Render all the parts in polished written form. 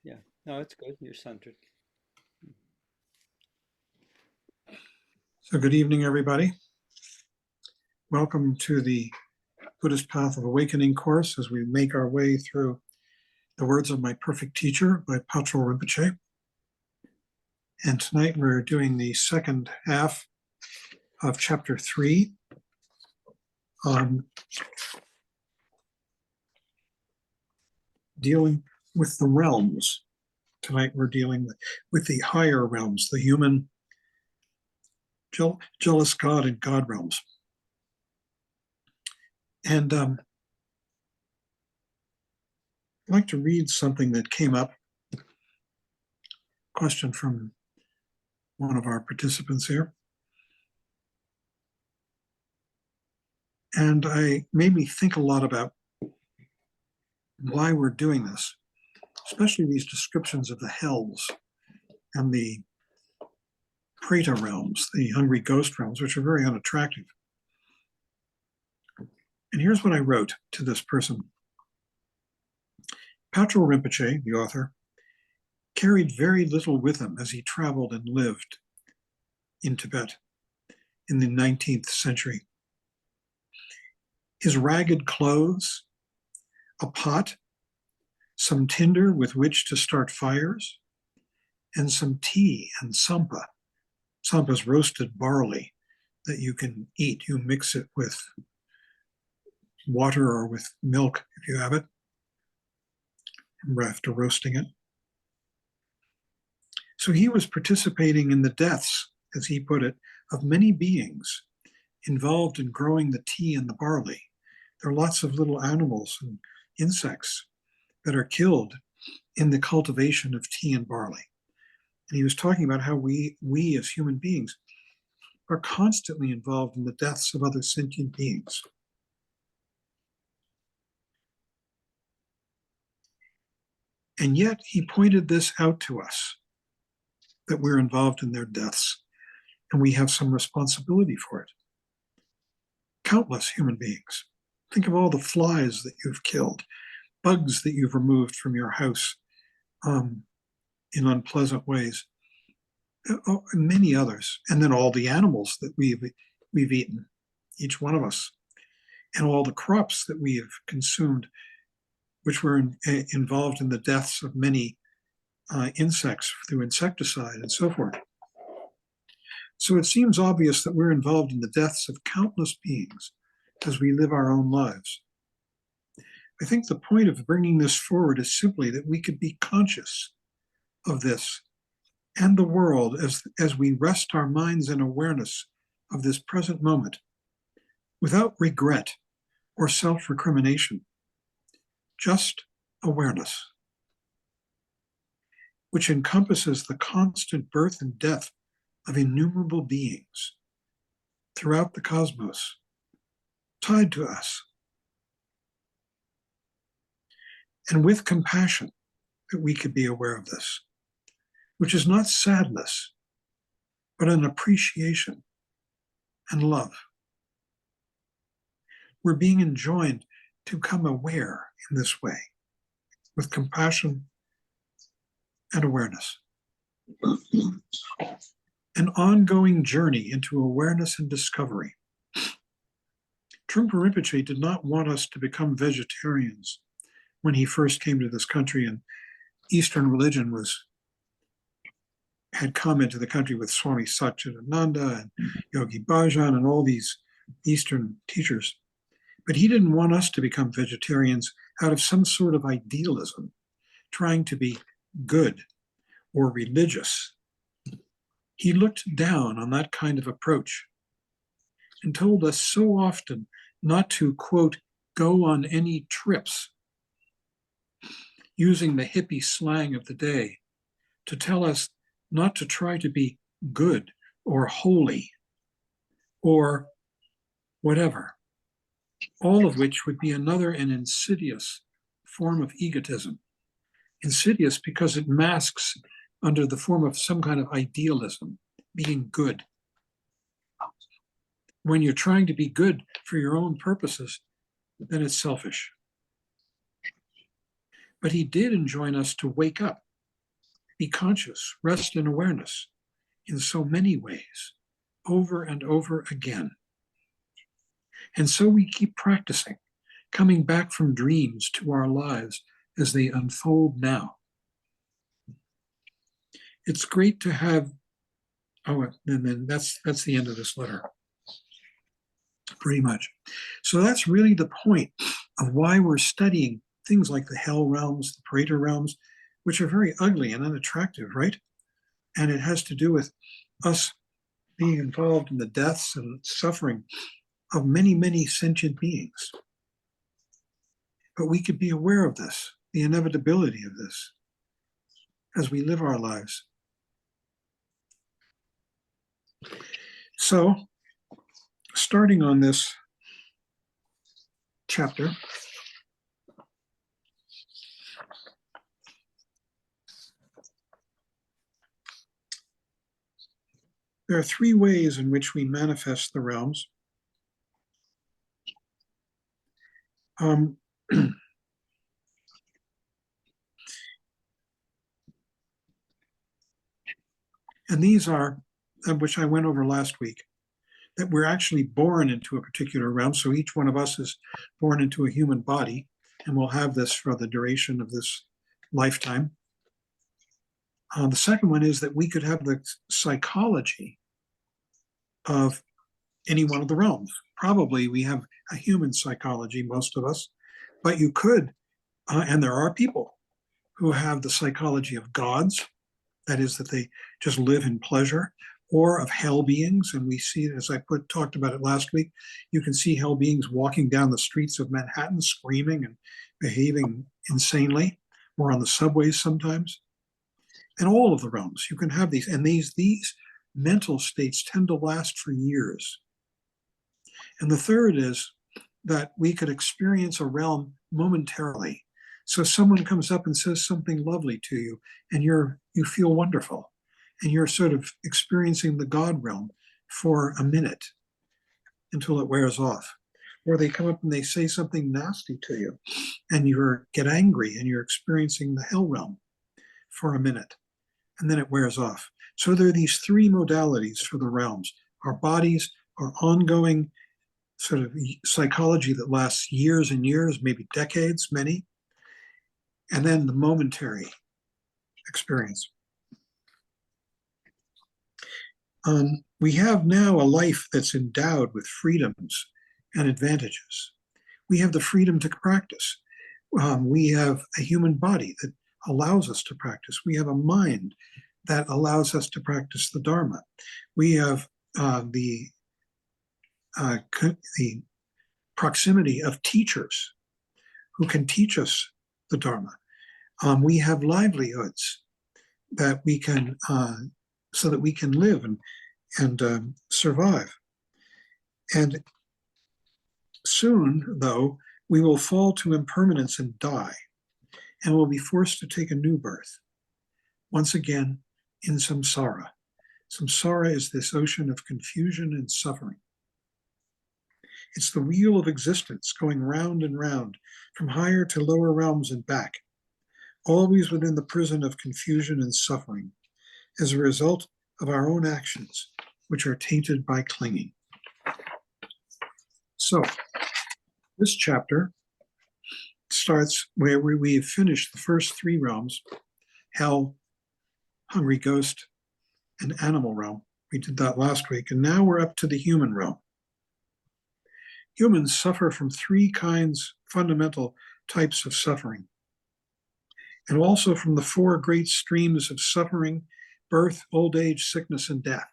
Yeah. No, it's good. You're centered. So good evening, everybody. Welcome to the Buddhist Path of Awakening course as we make our way through The Words of My Perfect Teacher by Patrul Rinpoche. And tonight we're doing the second half of chapter 3 on dealing with the realms. Tonight we're dealing with the higher realms, the human, jealous God and God realms. And I'd like to read something that came up, question from one of our participants here. And it made me think a lot about why we're doing this, especially these descriptions of the hells and the Preta realms, the hungry ghost realms, which are very unattractive. And here's what I wrote to this person. Patrul Rinpoche, the author, carried very little with him as he traveled and lived in Tibet in the 19th century. His ragged clothes, a pot, some tinder with which to start fires, and some tea and sampa. Sampa is roasted barley that you can eat. You mix it with water or with milk if you have it, after roasting it. So he was participating in the deaths, as he put it, of many beings involved in growing the tea and the barley. There are lots of little animals and insects that are killed in the cultivation of tea and barley. And he was talking about how we as human beings are constantly involved in the deaths of other sentient beings. And yet he pointed this out to us, that we're involved in their deaths and we have some responsibility for it. Countless human beings. Think of all the flies that you've killed, bugs that you've removed from your house in unpleasant ways, and many others. And then all the animals that we've eaten, each one of us, and all the crops that we have consumed, which were involved in the deaths of many insects through insecticide and so forth. So it seems obvious that we're involved in the deaths of countless beings as we live our own lives. I think the point of bringing this forward is simply that we could be conscious of this and the world as we rest our minds in awareness of this present moment without regret or self-recrimination, just awareness, which encompasses the constant birth and death of innumerable beings throughout the cosmos, tied to us. And with compassion, that we could be aware of this, which is not sadness, but an appreciation and love. We're being enjoined to become aware in this way, with compassion and awareness. An ongoing journey into awareness and discovery. Trungpa Rinpoche did not want us to become vegetarians when he first came to this country, and Eastern religion had come into the country with Swami Satchidananda and Yogi Bhajan and all these Eastern teachers. But he didn't want us to become vegetarians out of some sort of idealism, trying to be good or religious. He looked down on that kind of approach and told us so often not to, quote, go on any trips, using the hippie slang of the day to tell us not to try to be good or holy or whatever, all of which would be another and insidious form of egotism. Insidious because it masks under the form of some kind of idealism, being good. When you're trying to be good for your own purposes, then it's selfish. But he did enjoin us to wake up be conscious, rest in awareness in so many ways, over and over again. And so we keep practicing, coming back from dreams to our lives as they unfold now. It's great to have, and then that's the end of this letter, pretty much. So that's really the point of why we're studying things like the hell realms, the praetor realms, which are very ugly and unattractive, right? And it has to do with us being involved in the deaths and suffering of many, many sentient beings. But we could be aware of this, the inevitability of this, as we live our lives. So, starting on this chapter, there are three ways in which we manifest the realms. And these are, which I went over last week, that we're actually born into a particular realm. So each one of us is born into a human body, and we'll have this for the duration of this lifetime. The second one is that we could have the psychology of any one of the realms. Probably we have a human psychology, most of us, but you could, and there are people who have the psychology of gods, that is, that they just live in pleasure, or of hell beings. And we see, as I talked about it last week, you can see hell beings walking down the streets of Manhattan, screaming and behaving insanely, or on the subways sometimes. And all of the realms, you can have these. And these mental states tend to last for years. And the third is that we could experience a realm momentarily. So someone comes up and says something lovely to you, and you feel wonderful, and you're sort of experiencing the God realm for a minute until it wears off. Or they come up and they say something nasty to you, and you get angry, and you're experiencing the hell realm for a minute, and then it wears off. So there are these three modalities for the realms: our bodies, our ongoing sort of psychology that lasts years and years, maybe decades, many, and then the momentary experience. We have now a life that's endowed with freedoms and advantages. We have the freedom to practice. We have a human body that allows us to practice. We have a mind that allows us to practice the Dharma. We have the proximity of teachers who can teach us the Dharma. We have livelihoods that we can, so that we can live and survive. And soon, though, we will fall to impermanence and die, and will be forced to take a new birth, once again in samsara. Samsara is this ocean of confusion and suffering. It's the wheel of existence going round and round, from higher to lower realms and back, always within the prison of confusion and suffering, as a result of our own actions, which are tainted by clinging. So, this chapter starts where we have finished the first three realms: hell, hungry ghost, and animal realm. We did that last week, and now we're up to the human realm. Humans suffer from three fundamental types of suffering, and also from the four great streams of suffering: birth, old age, sickness, and death.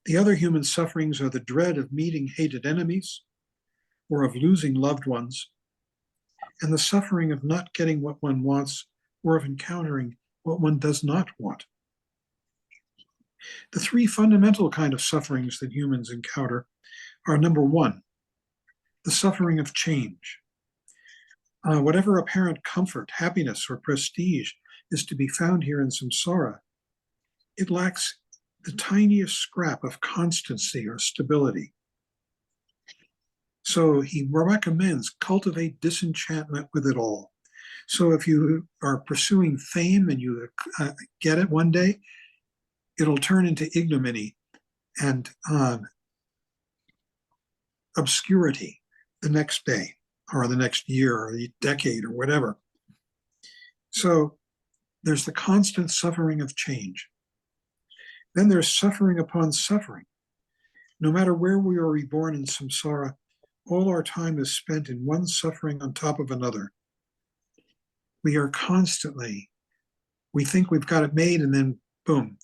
The other human sufferings are the dread of meeting hated enemies, or of losing loved ones, and the suffering of not getting what one wants, or of encountering what one does not want. The three fundamental kind of sufferings that humans encounter are: number one, the suffering of change. Whatever apparent comfort, happiness, or prestige is to be found here in samsara, it lacks the tiniest scrap of constancy or stability. So he recommends cultivate disenchantment with it all. So if you are pursuing fame and you get it one day, it'll turn into ignominy and obscurity the next day or the next year or the decade or whatever. So there's the constant suffering of change. Then there's suffering upon suffering. No matter where we are reborn in samsara, all our time is spent in one suffering on top of another. We are constantly, we think we've got it made, and then boom,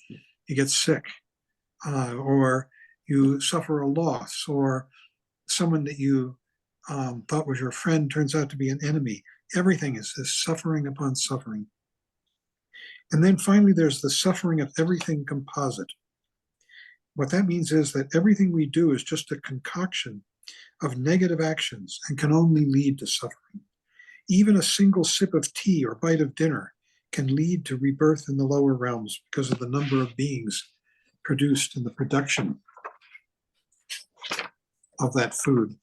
you get sick, or you suffer a loss, or someone that you thought was your friend turns out to be an enemy. Everything is this suffering upon suffering. And then finally, there's the suffering of everything composite. What that means is that everything we do is just a concoction of negative actions and can only lead to suffering. Even a single sip of tea or bite of dinner can lead to rebirth in the lower realms because of the number of beings produced in the production of that food.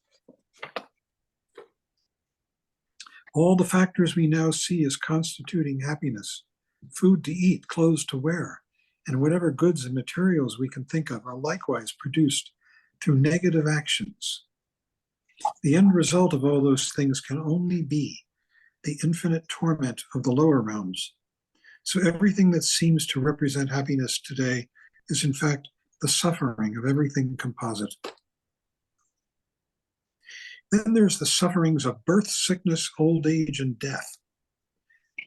All the factors we now see as constituting happiness, food to eat, clothes to wear, and whatever goods and materials we can think of are likewise produced through negative actions. The end result of all those things can only be the infinite torment of the lower realms. So everything that seems to represent happiness today is in fact the suffering of everything composite. Then there's the sufferings of birth, sickness, old age, and death.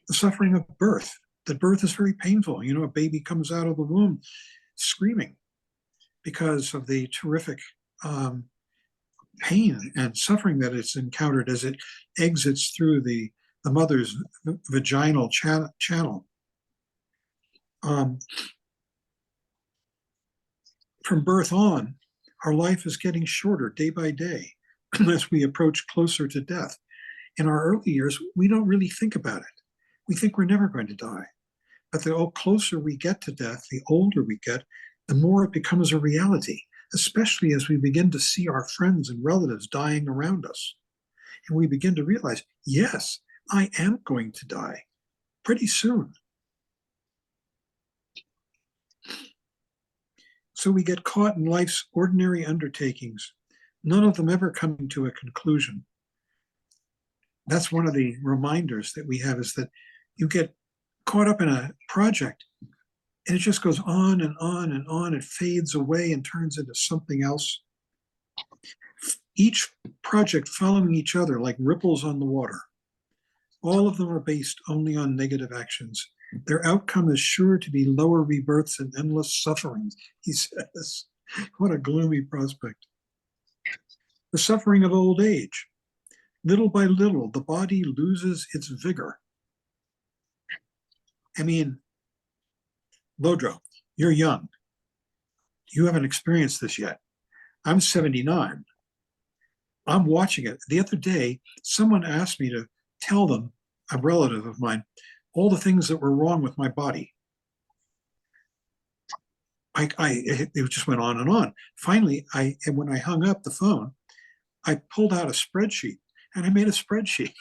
The suffering of birth, that birth is very painful. You know, a baby comes out of the womb screaming because of the terrific pain and suffering that it's encountered as it exits through the mother's vaginal channel. From birth on, our life is getting shorter day by day as we approach closer to death. In our early years, we don't really think about it. We think we're never going to die. But the closer we get to death, the older we get, the more it becomes a reality, especially as we begin to see our friends and relatives dying around us. And we begin to realize, yes, I am going to die pretty soon. So we get caught in life's ordinary undertakings, none of them ever coming to a conclusion. That's one of the reminders that we have, is that you get caught up in a project and it just goes on and on and on. It fades away and turns into something else. Each project following each other like ripples on the water. All of them are based only on negative actions. Their outcome is sure to be lower rebirths and endless sufferings, he says. What a gloomy prospect. The suffering of old age. Little by little, the body loses its vigor. I mean, Lodro, you're young. You haven't experienced this yet. I'm 79. I'm watching it. The other day, someone asked me to tell them, a relative of mine, all the things that were wrong with my body. It just went on and on. Finally, when I hung up the phone, I pulled out a spreadsheet and I made a spreadsheet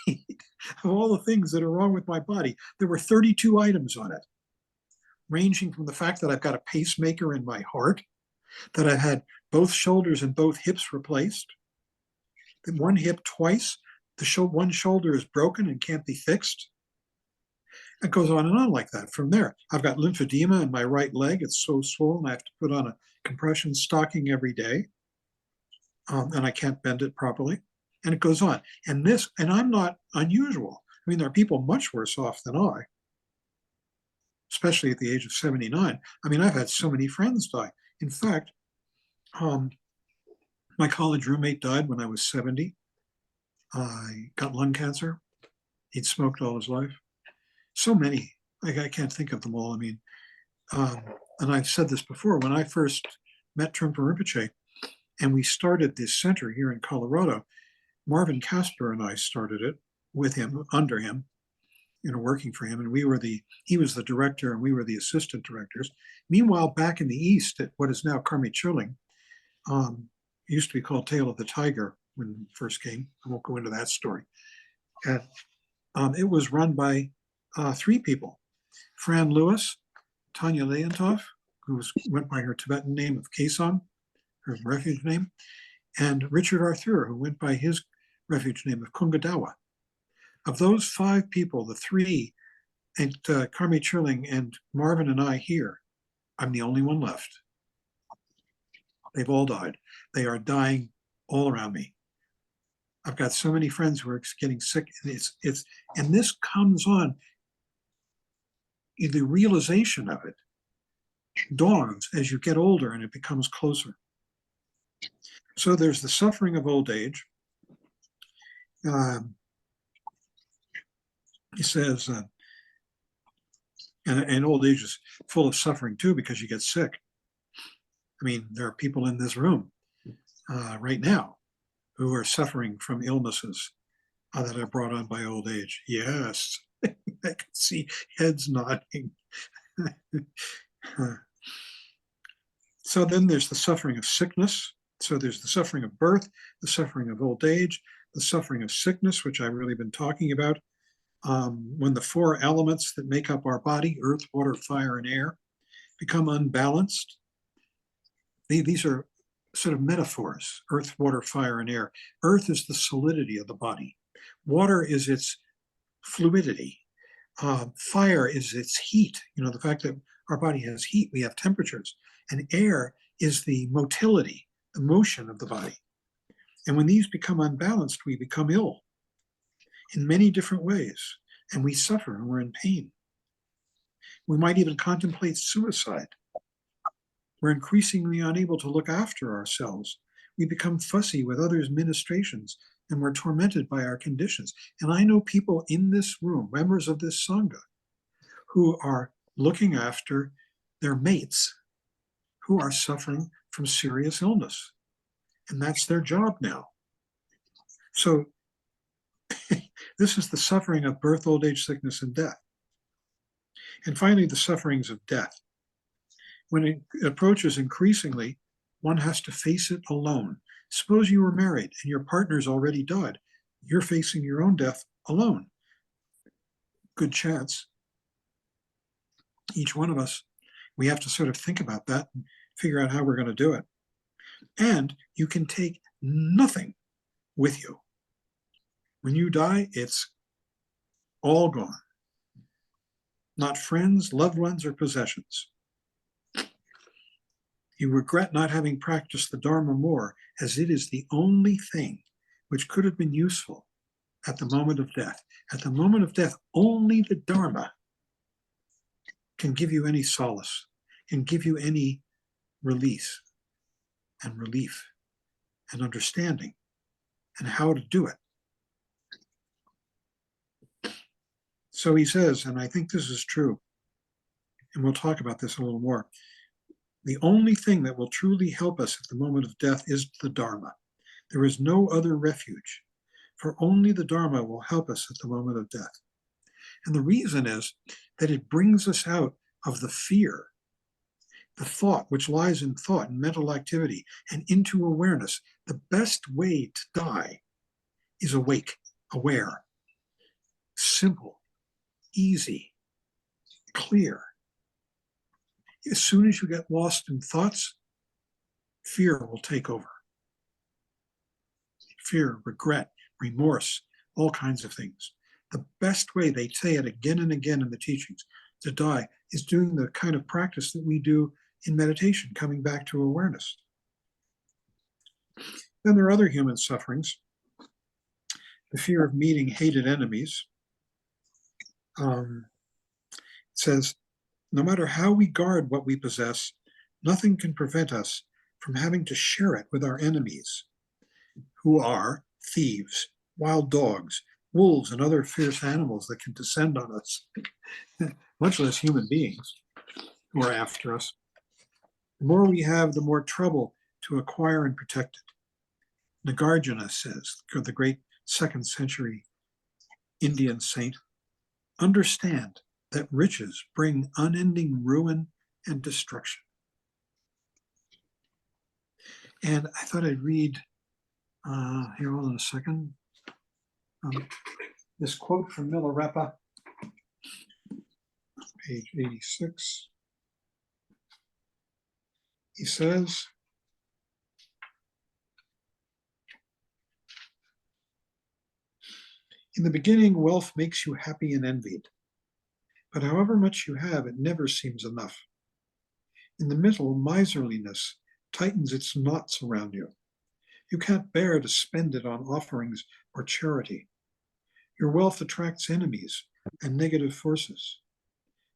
of all the things that are wrong with my body. There were 32 items on it, ranging from the fact that I've got a pacemaker in my heart, that I've had both shoulders and both hips replaced, that one hip twice, one shoulder is broken and can't be fixed. It goes on and on like that. From there, I've got lymphedema in my right leg. It's so swollen, I have to put on a compression stocking every day, and I can't bend it properly. And it goes on. And I'm not unusual. I mean, there are people much worse off than I, especially at the age of 79. I mean, I've had so many friends die. In fact, my college roommate died when I was 70. I got lung cancer. He'd smoked all his life. So many, I can't think of them all. I mean, and I've said this before, when I first met Trungpa Rinpoche and we started this center here in Colorado, Marvin Casper and I started it with him, under him, working for him. And he was the director and we were the assistant directors. Meanwhile, back in the East at what is now Karmi Chuling, it used to be called Tail of the Tiger when it first came. I won't go into that story. And It was run by three people: Fran Lewis, Tanya Leontov, who went by her Tibetan name of Kaesong, her refuge name, and Richard Arthur, who went by his refuge name of Kungadawa. Of those five people, the three, and Carmi Churling and Marvin and I here, I'm the only one left. They've all died. They are dying all around me. I've got so many friends who are getting sick. And this comes on, the realization of it dawns as you get older and it becomes closer. So there's the suffering of old age. He says, and old age is full of suffering too, because you get sick. I mean, there are people in this room right now who are suffering from illnesses that are brought on by old age. Yes, I can see heads nodding. So then there's the suffering of sickness. So there's the suffering of birth, the suffering of old age, the suffering of sickness, which I've really been talking about. When the four elements that make up our body, earth, water, fire, and air, become unbalanced, these are sort of metaphors: earth, water, fire, and air. Earth is the solidity of the body. Water is its fluidity. Fire is its heat. You know, the fact that our body has heat, we have temperatures. And air is the motility, the motion of the body. And when these become unbalanced, we become ill in many different ways, and we suffer and we're in pain. We might even contemplate suicide. We're increasingly unable to look after ourselves. We become fussy with others' ministrations, and we're tormented by our conditions. And I know people in this room, members of this Sangha, who are looking after their mates who are suffering from serious illness. And that's their job now. So this is the suffering of birth, old age, sickness, and death. And finally, the sufferings of death. When it approaches increasingly, one has to face it alone. Suppose you were married and your partner's already died. You're facing your own death alone. Good chance. Each one of us, we have to sort of think about that and figure out how we're going to do it. And you can take nothing with you. When you die, it's all gone. Not friends, loved ones, or possessions. You regret not having practiced the Dharma more, as it is the only thing which could have been useful at the moment of death. At the moment of death, only the Dharma can give you any solace, can give you any release and relief and understanding and how to do it. So he says, and I think this is true, and we'll talk about this a little more, the only thing that will truly help us at the moment of death is the Dharma. There is no other refuge, for only the Dharma will help us at the moment of death. And the reason is that it brings us out of the fear, the thought, which lies in thought and mental activity, and into awareness. The best way to die is awake, aware, simple, easy, clear. As soon as you get lost in thoughts, fear will take over. Fear, regret, remorse, all kinds of things. The best way, they say it again and again in the teachings, to die is doing the kind of practice that we do in meditation, coming back to awareness. Then there are other human sufferings. The fear of meeting hated enemies. It says, no matter how we guard what we possess, nothing can prevent us from having to share it with our enemies, who are thieves, wild dogs, wolves, and other fierce animals that can descend on us, much less human beings who are after us. The more we have, the more trouble to acquire and protect it. Nagarjuna says, the great 2nd century Indian saint, understand that riches bring unending ruin and destruction. And I thought I'd read, here, hold on a second. this quote from Milarepa, page 86. He says, "In the beginning, wealth makes you happy and envied. But however much you have, it never seems enough. In the middle, miserliness tightens its knots around you. You can't bear to spend it on offerings or charity. Your wealth attracts enemies and negative forces,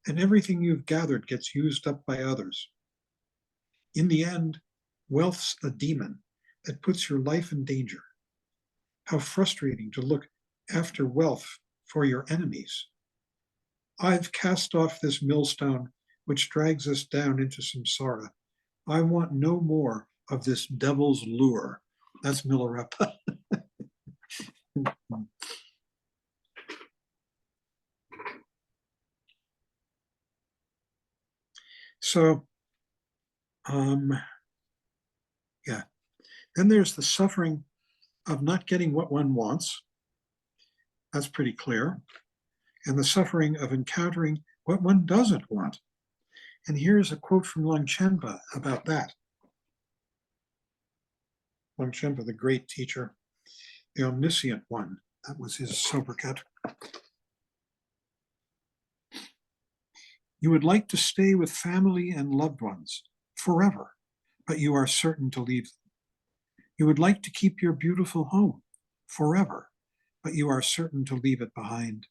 and everything you've gathered gets used up by others. In the end, wealth's a demon that puts your life in danger. How frustrating to look after wealth for your enemies. I've cast off this millstone which drags us down into samsara. I want no more of this devil's lure." That's Milarepa. So, yeah. Then there's the suffering of not getting what one wants. That's pretty clear. And the suffering of encountering what one doesn't want. And here's a quote from Longchenpa about that. Longchenpa, the great teacher, the omniscient one. That was his sobriquet. "You would like to stay with family and loved ones forever, but you are certain to leave them. You would like to keep your beautiful home forever, but you are certain to leave it behind.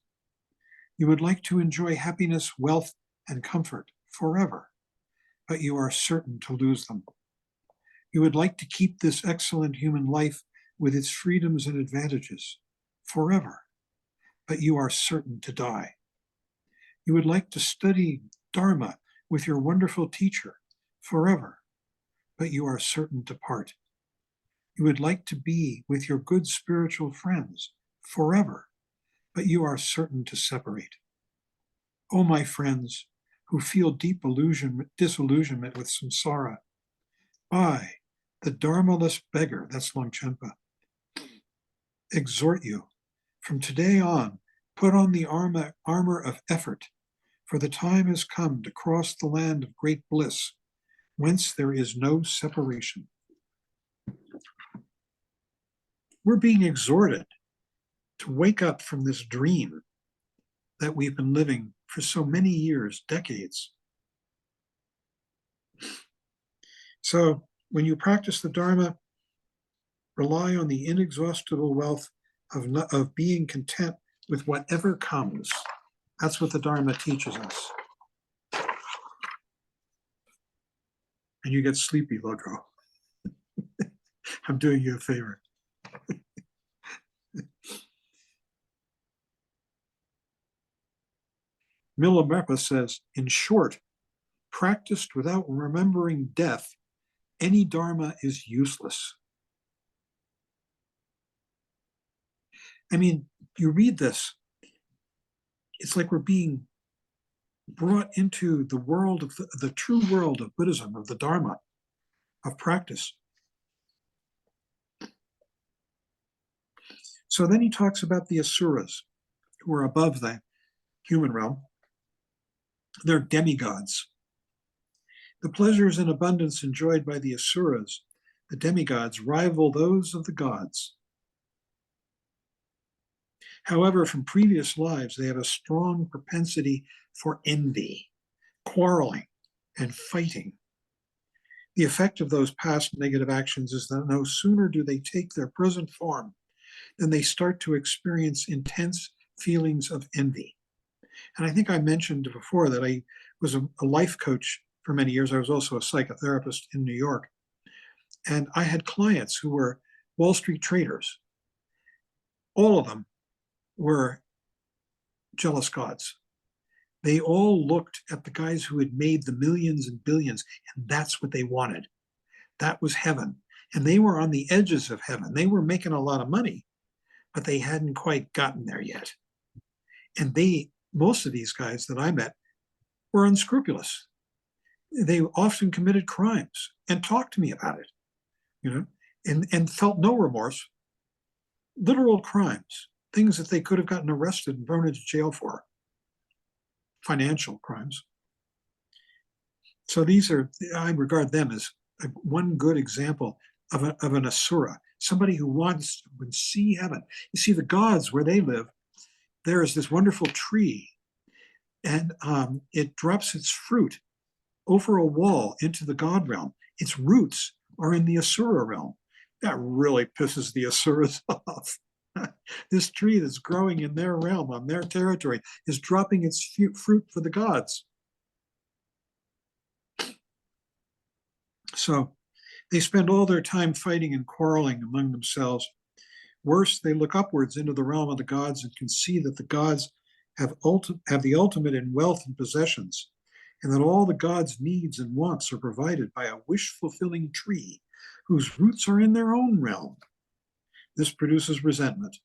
You would like to enjoy happiness, wealth, and comfort forever, but you are certain to lose them. You would like to keep this excellent human life with its freedoms and advantages forever, but you are certain to die. You would like to study Dharma with your wonderful teacher forever, but you are certain to part. You would like to be with your good spiritual friends forever, but you are certain to separate. Oh, my friends who feel deep disillusionment with samsara, I, the dharmaless beggar," that's Longchenpa, "exhort you, from today on, put on the armor of effort, for the time has come to cross the land of great bliss, whence there is no separation." We're being exhorted to wake up from this dream that we've been living for so many years, decades. So when you practice the Dharma, rely on the inexhaustible wealth of being content with whatever comes. That's what the Dharma teaches us. And you get sleepy, Lodro. I'm doing you a favor. Milarepa says, "In short, practiced without remembering death, any Dharma is useless." I mean, you read this, it's like we're being brought into the world of the true world of Buddhism, of the Dharma, of practice. So then he talks about the Asuras, who are above the human realm. They're demigods. The pleasures and abundance enjoyed by the Asuras, the demigods, rival those of the gods. However, from previous lives, they have a strong propensity for envy, quarreling, and fighting. The effect of those past negative actions is that no sooner do they take their present form than they start to experience intense feelings of envy. And I think I mentioned before that I was a life coach for many years. I was also a psychotherapist in New York. And I had clients who were Wall Street traders. All of them were jealous gods. They all looked at the guys who had made the millions and billions, and that's what they wanted. That was heaven. And they were on the edges of heaven. They were making a lot of money, but they hadn't quite gotten there yet. And most of these guys that I met were unscrupulous. They often committed crimes and talked to me about it, and felt no remorse. Literal crimes things that they could have gotten arrested and thrown into jail for, financial crimes. So these are, I regard them as one good example of an Asura, somebody who wants to see heaven. You see, the gods, where they live, there is this wonderful tree, and it drops its fruit over a wall into the god realm. Its roots are in the Asura realm. That really pisses the Asuras off. This tree that's growing in their realm, on their territory, is dropping its fruit for the gods. So they spend all their time fighting and quarreling among themselves. Worse, they look upwards into the realm of the gods and can see that the gods have the ultimate in wealth and possessions, and that all the gods' needs and wants are provided by a wish-fulfilling tree whose roots are in their own realm. This produces resentment.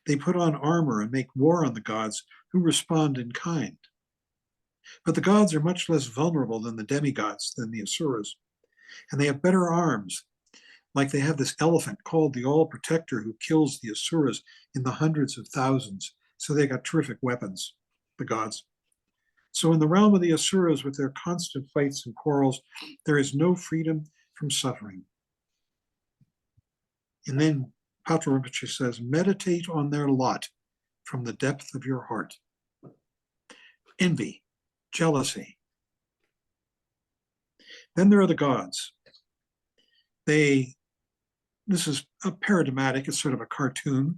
They put on armor and make war on the gods, who respond in kind. But the gods are much less vulnerable than the demigods, than the Asuras, and they have better arms. Like they have this elephant called the All-Protector who kills the Asuras in the hundreds of thousands. So they got terrific weapons, the gods. So in the realm of the Asuras, with their constant fights and quarrels, there is no freedom from suffering. And then Patra Rinpoche says, meditate on their lot from the depth of your heart. Envy, jealousy. Then there are the gods. This is a paradigmatic, it's sort of a cartoon.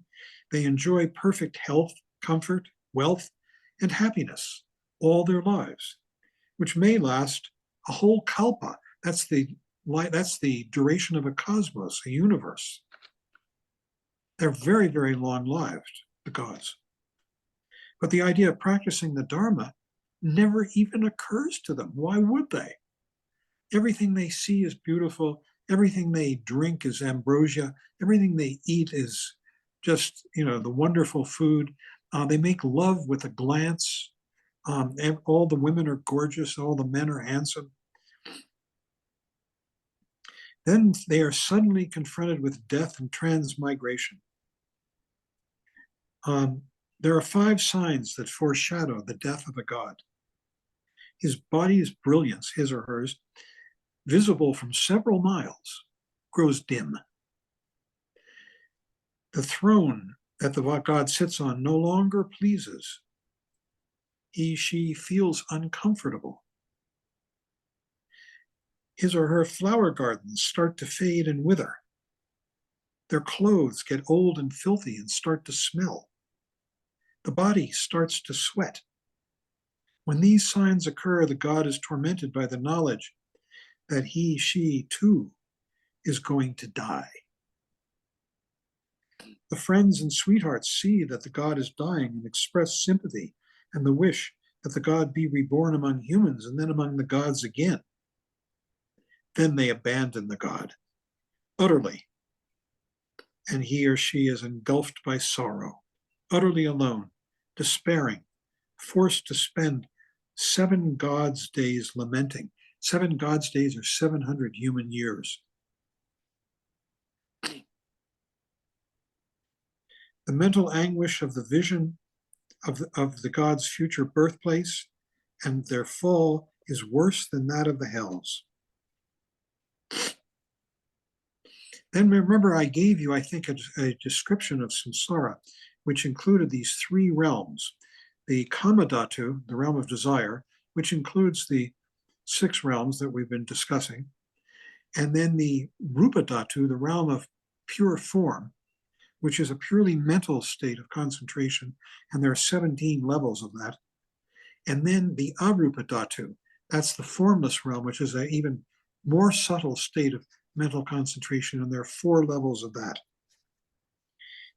They enjoy perfect health, comfort, wealth, and happiness all their lives, which may last a whole kalpa. That's the duration of a cosmos, a universe. They're very, very long-lived, the gods. But the idea of practicing the Dharma never even occurs to them. Why would they? Everything they see is beautiful. Everything they drink is ambrosia. Everything they eat is just, the wonderful food. They make love with a glance. All the women are gorgeous. All the men are handsome. Then they are suddenly confronted with death and transmigration. There are 5 signs that foreshadow the death of a god. His body's brilliance, his or hers, visible from several miles, grows dim. The throne that the god sits on no longer pleases. She feels uncomfortable. His or her flower gardens start to fade and wither. Their clothes get old and filthy and start to smell. The body starts to sweat. When these signs occur, the god is tormented by the knowledge that she too is going to die. The friends and sweethearts see that the god is dying and express sympathy and the wish that the god be reborn among humans and then among the gods again. Then they abandon the god utterly, and he or she is engulfed by sorrow, utterly alone, despairing, forced to spend 7 gods' days lamenting. 7 gods' days are 700 human years. The mental anguish of the vision of the gods' future birthplace and their fall is worse than that of the hells. Then remember, I gave you, I think, a description of samsara, which included these 3 realms. The Kamadhatu, the realm of desire, which includes the 6 realms that we've been discussing, and then the Rupadhatu, the realm of pure form, which is a purely mental state of concentration, and there are 17 levels of that. And then the Arupadhatu, that's the formless realm, which is an even more subtle state of mental concentration, and there are 4 levels of that.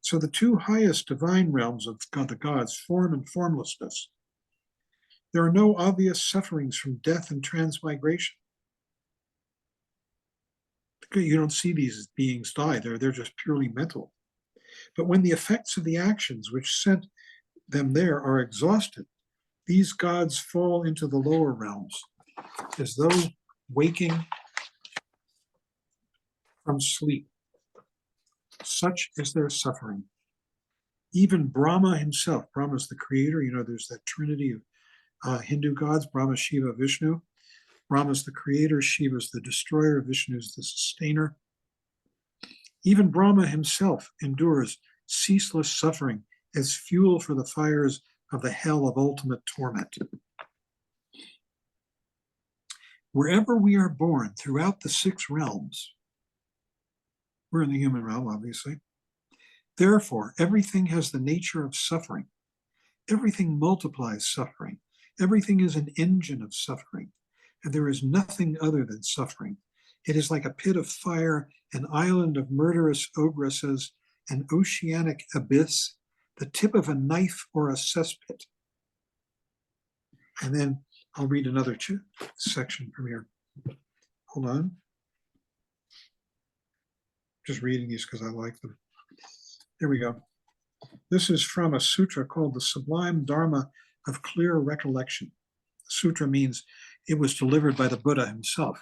So the 2 highest divine realms of the gods, form and formlessness. There are no obvious sufferings from death and transmigration. You don't see these beings die, they're just purely mental. But when the effects of the actions which sent them there are exhausted, these gods fall into the lower realms, as though waking from sleep. Such is their suffering. Even Brahma himself, Brahma is the creator. You know, there's that trinity of Hindu gods, Brahma, Shiva, Vishnu. Brahma is the creator, Shiva is the destroyer, Vishnu is the sustainer. Even Brahma himself endures ceaseless suffering as fuel for the fires of the hell of ultimate torment. Wherever we are born throughout the 6 realms, we're in the human realm, obviously. Therefore, everything has the nature of suffering. Everything multiplies suffering. Everything is an engine of suffering, and there is nothing other than suffering. It is like a pit of fire, an island of murderous ogresses, an oceanic abyss, the tip of a knife or a cesspit. And then I'll read another section from here. Hold on. Just reading these because I like them. Here we go. This is from a sutra called the Sublime Dharma of Clear Recollection. Sutra means it was delivered by the Buddha himself,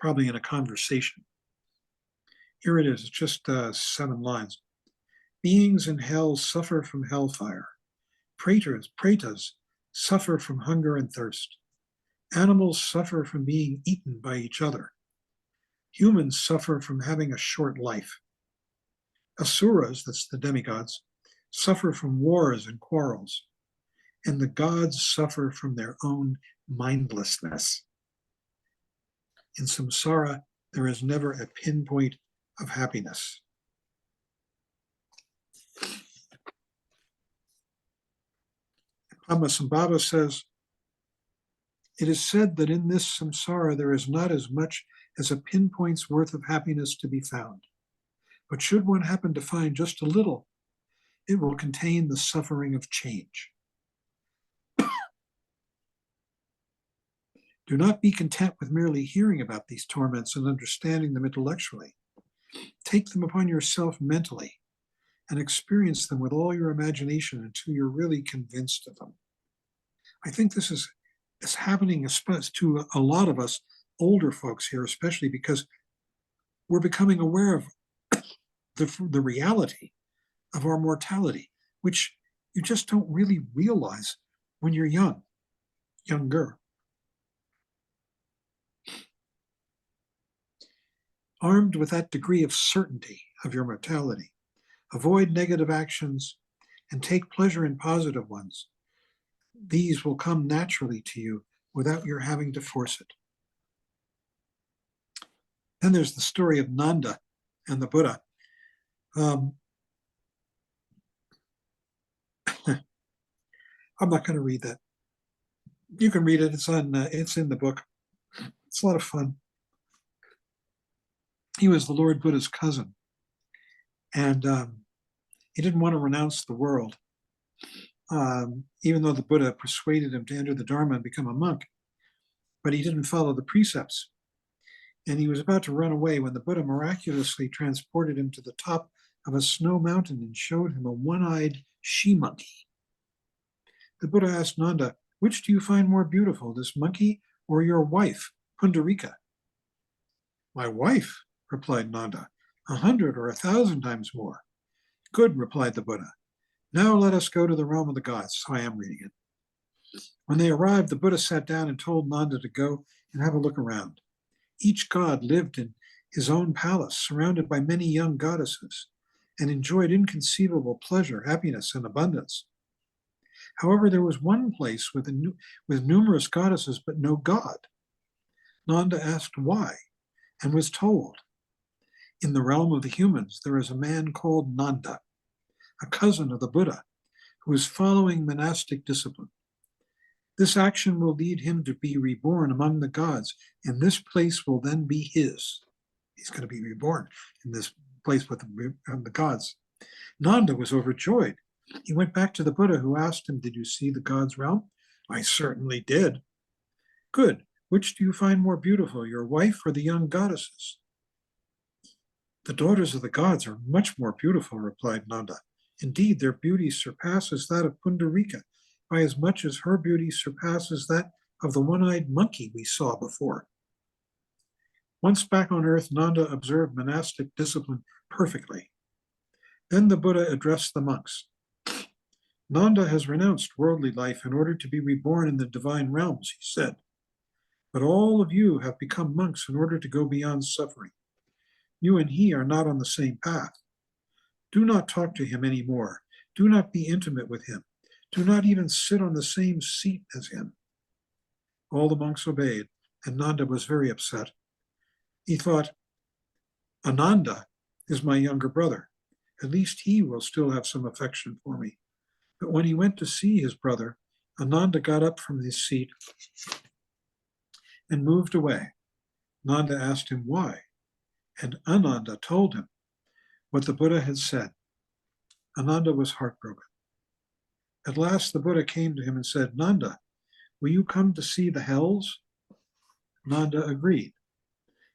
probably in a conversation. Here it is, it's just 7 lines. Beings in hell suffer from hellfire. Pretas suffer from hunger and thirst. Animals suffer from being eaten by each other. Humans suffer from having a short life. Asuras, that's the demigods, suffer from wars and quarrels. And the gods suffer from their own mindlessness. In samsara, there is never a pinpoint of happiness. Padmasambhava says, it is said that in this samsara there is not as much as a pinpoint's worth of happiness to be found. But should one happen to find just a little, it will contain the suffering of change. Do not be content with merely hearing about these torments and understanding them intellectually. Take them upon yourself mentally and experience them with all your imagination until you're really convinced of them. I think this is happening to a lot of us older folks here, especially because we're becoming aware of the reality of our mortality, which you just don't really realize when you're younger. Armed with that degree of certainty of your mortality, avoid negative actions and take pleasure in positive ones. These will come naturally to you without your having to force it. Then there's the story of Nanda and the Buddha. I'm not going to read that. You can read it. It's in the book. It's a lot of fun. He was the Lord Buddha's cousin, and he didn't want to renounce the world, even though the Buddha persuaded him to enter the Dharma and become a monk. But he didn't follow the precepts, and he was about to run away when the Buddha miraculously transported him to the top of a snow mountain and showed him a one-eyed she-monkey. The Buddha asked Nanda, which do you find more beautiful, this monkey or your wife, Pundarika? My wife, replied Nanda, 100 or 1,000 times more. Good, replied the Buddha. Now let us go to the realm of the gods. So I am reading it. When they arrived, the Buddha sat down and told Nanda to go and have a look around. Each god lived in his own palace, surrounded by many young goddesses, and enjoyed inconceivable pleasure, happiness, and abundance. However, there was one place with numerous goddesses, but no god. Nanda asked why, and was told, in the realm of the humans, there is a man called Nanda, a cousin of the Buddha, who is following monastic discipline. This action will lead him to be reborn among the gods, and this place will then be his. He's going to be reborn in this place with the gods. Nanda was overjoyed. He went back to the Buddha, who asked him, did you see the god's realm? I certainly did. Good. Which do you find more beautiful, your wife or the young goddesses? The daughters of the gods are much more beautiful, replied Nanda. Indeed, their beauty surpasses that of Pundarika by as much as her beauty surpasses that of the one-eyed monkey we saw before. Once back on earth, Nanda observed monastic discipline perfectly. Then the Buddha addressed the monks. Nanda has renounced worldly life in order to be reborn in the divine realms, he said. But all of you have become monks in order to go beyond suffering. You and he are not on the same path. Do not talk to him anymore. Do not be intimate with him. Do not even sit on the same seat as him. All the monks obeyed, and Nanda was very upset. He thought, Ananda is my younger brother. At least he will still have some affection for me. But when he went to see his brother, Ananda got up from his seat and moved away. Nanda asked him why, and Ananda told him what the Buddha had said. Ananda was heartbroken. At last the Buddha came to him and said, Nanda, will you come to see the hells? Nanda agreed,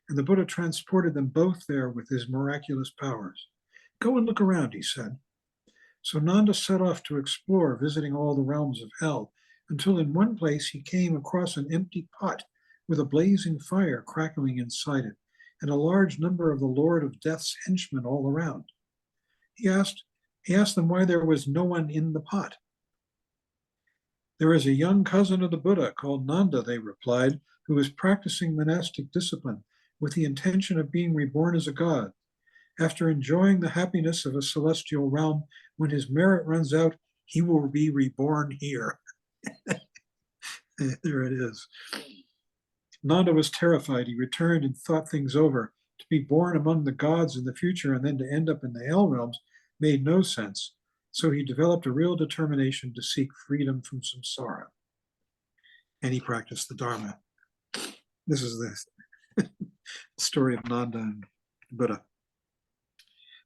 and the Buddha transported them both there with his miraculous powers. Go and look around, he said. So Nanda set off to explore, visiting all the realms of hell, until in one place he came across an empty pot with a blazing fire crackling inside it, and a large number of the Lord of Death's henchmen all around. He asked them why there was no one in the pot. There is a young cousin of the Buddha called Nanda, they replied, who is practicing monastic discipline with the intention of being reborn as a god. After enjoying the happiness of a celestial realm, when his merit runs out, he will be reborn here. There it is. Nanda was terrified. He returned and thought things over. To be born among the gods in the future and then to end up in the hell realms made no sense. So he developed a real determination to seek freedom from samsara. And he practiced the Dharma. This is the story of Nanda and Buddha.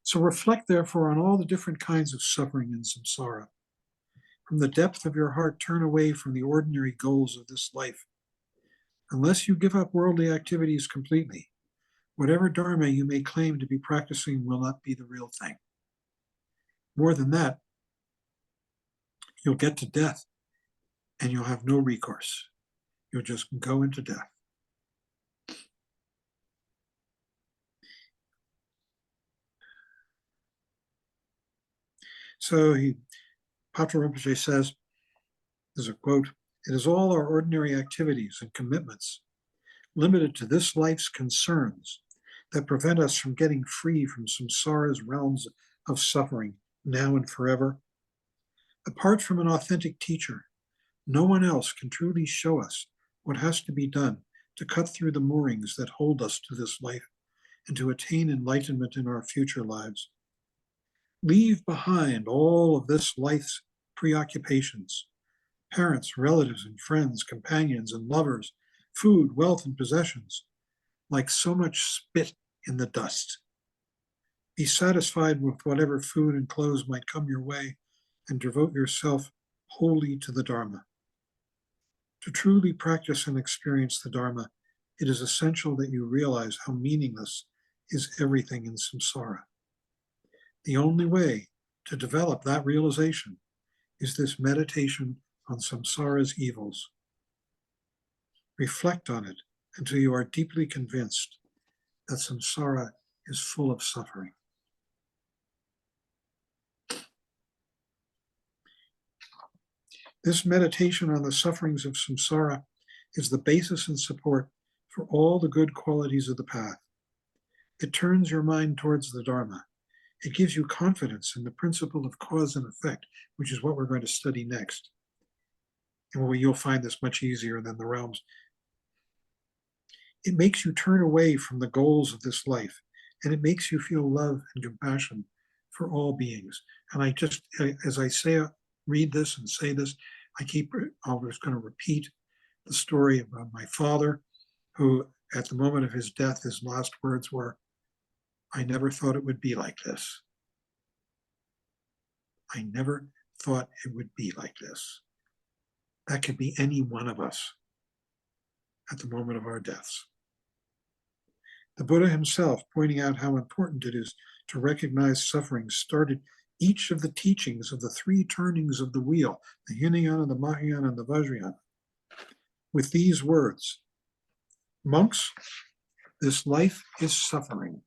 So reflect, therefore, on all the different kinds of suffering in samsara. From the depth of your heart, turn away from the ordinary goals of this life. Unless you give up worldly activities completely, whatever dharma you may claim to be practicing will not be the real thing. More than that, you'll get to death and you'll have no recourse. You'll just go into death. So Patrul Rinpoche says, there's a quote, it is all our ordinary activities and commitments limited to this life's concerns that prevent us from getting free from samsara's realms of suffering now and forever. Apart from an authentic teacher, no one else can truly show us what has to be done to cut through the moorings that hold us to this life and to attain enlightenment in our future lives. Leave behind all of this life's preoccupations, parents, relatives, and friends, companions, and lovers, food, wealth, and possessions, like so much spit in the dust. Be satisfied with whatever food and clothes might come your way and devote yourself wholly to the Dharma. To truly practice and experience the Dharma, it is essential that you realize how meaningless is everything in samsara. The only way to develop that realization is this meditation on samsara's evils. Reflect on it until you are deeply convinced that samsara is full of suffering. This meditation on the sufferings of samsara is the basis and support for all the good qualities of the path. It turns your mind towards the Dharma. It gives you confidence in the principle of cause and effect, which is what we're going to study next. And you'll find this much easier than the realms. It makes you turn away from the goals of this life, and it makes you feel love and compassion for all beings. And as I read this and say this, I was going to repeat the story about my father, who at the moment of his death, his last words were, I never thought it would be like this. I never thought it would be like this. That could be any one of us at the moment of our deaths. The Buddha himself, pointing out how important it is to recognize suffering, started each of the teachings of the three turnings of the wheel, the Hinayana, the Mahayana, and the Vajrayana, with these words, monks, this life is suffering.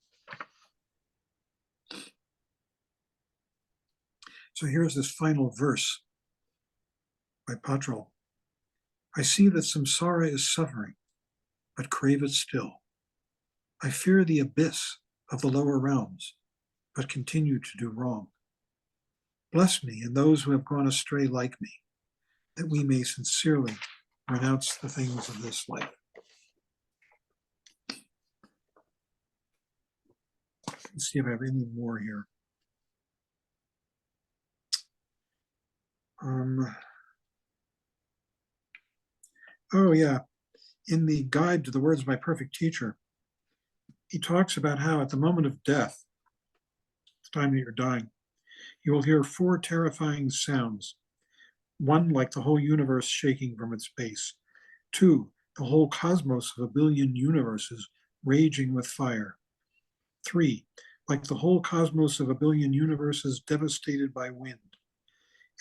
So here's this final verse by Patrol. I see that samsara is suffering, but crave it still. I fear the abyss of the lower realms, but continue to do wrong. Bless me and those who have gone astray like me, that we may sincerely renounce the things of this life. Let's see if I have any more here. Oh yeah, in the Guide to the Words of My Perfect Teacher, he talks about how at the moment of death, the time that you're dying, you will hear 4 terrifying sounds. 1, like the whole universe shaking from its base. 2, the whole cosmos of a billion universes raging with fire. 3, like the whole cosmos of a billion universes devastated by wind.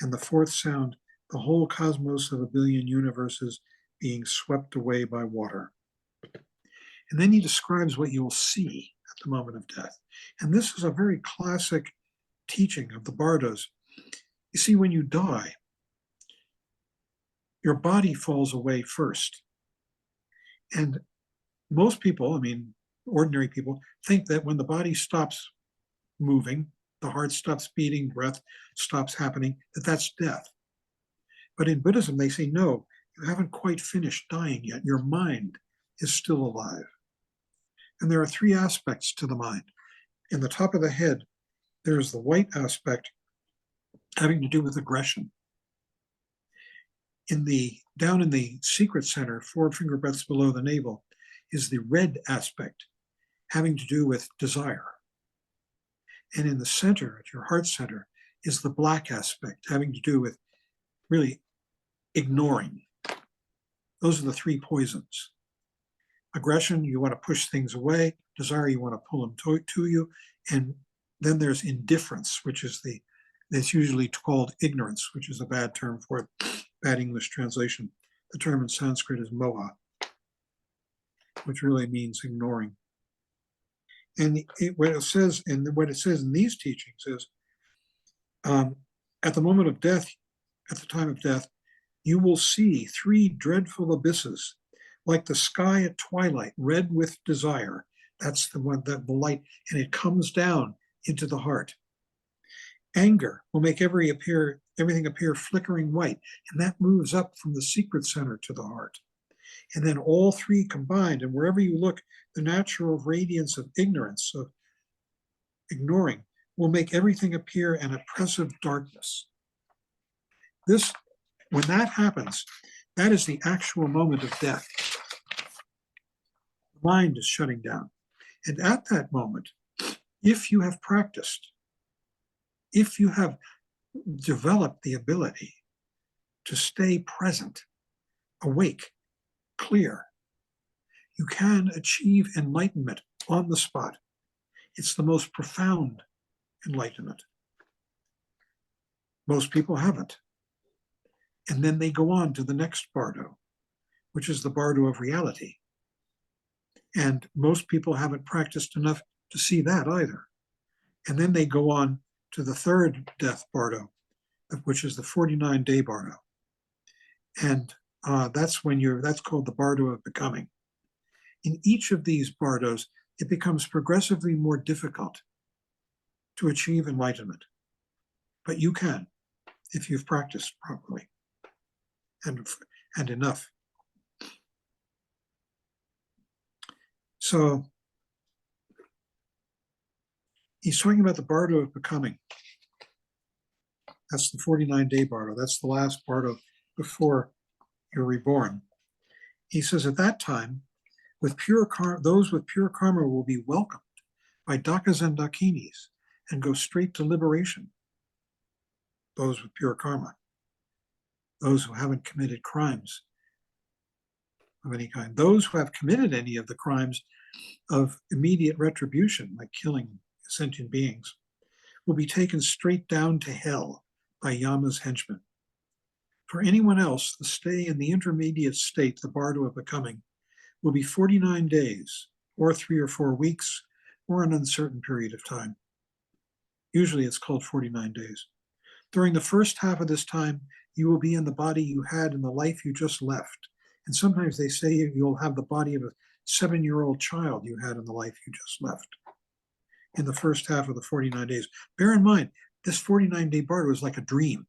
And the 4th sound, the whole cosmos of a billion universes being swept away by water. And then he describes what you'll see at the moment of death. And this is a very classic teaching of the Bardas. You see, when you die, your body falls away first. And most people, I mean, ordinary people, think that when the body stops moving, the heart stops beating, breath stops happening, that's death. But in Buddhism, they say, no, you haven't quite finished dying yet. Your mind is still alive. And there are 3 aspects to the mind. In the top of the head, there's the white aspect having to do with aggression. Down in the secret center, 4 finger breadths below the navel, is the red aspect having to do with desire. And in the center, at your heart center, is the black aspect having to do with really ignoring. Those are the 3 poisons. Aggression, you want to push things away. Desire, you want to pull them to you. And then there's indifference, which is it's usually called ignorance, which is a bad term for it, bad English translation. The term in Sanskrit is moha, which really means ignoring. And what it says in these teachings is, at the moment of death, at the time of death, you will see 3 dreadful abysses, like the sky at twilight, red with desire. That's the the light, and it comes down into the heart. Anger will make everything appear flickering white, and that moves up from the secret center to the heart. And then all 3 combined, and wherever you look, the natural radiance of ignorance, of ignoring, will make everything appear an oppressive darkness. When that happens, that is the actual moment of death. The mind is shutting down. And at that moment, if you have practiced, if you have developed the ability to stay present, awake, clear, you can achieve enlightenment on the spot. It's the most profound enlightenment. Most people haven't. And then they go on to the next bardo, which is the bardo of reality. And most people haven't practiced enough to see that either. And then they go on to the 3rd death bardo, which is the 49-day bardo. And that's called the bardo of becoming. In each of these bardos, it becomes progressively more difficult to achieve enlightenment. But you can, if you've practiced properly and enough. So he's talking about the bardo of becoming. That's the 49-day bardo. That's the last bardo before you're reborn. He says at that time, those with pure karma will be welcomed by dakas and dakinis and go straight to liberation. Those with pure karma. Those who haven't committed crimes of any kind. Those who have committed any of the crimes of immediate retribution, like killing sentient beings, will be taken straight down to hell by Yama's henchmen. For anyone else, the stay in the intermediate state, the bardo of becoming, will be 49 days, or 3 or 4 weeks, or an uncertain period of time. Usually it's called 49 days. During the first half of this time, you will be in the body you had in the life you just left. And sometimes they say you'll have the body of a 7-year-old child you had in the life you just left in the first half of the 49 days. Bear in mind, this 49-day bardo is like a dream.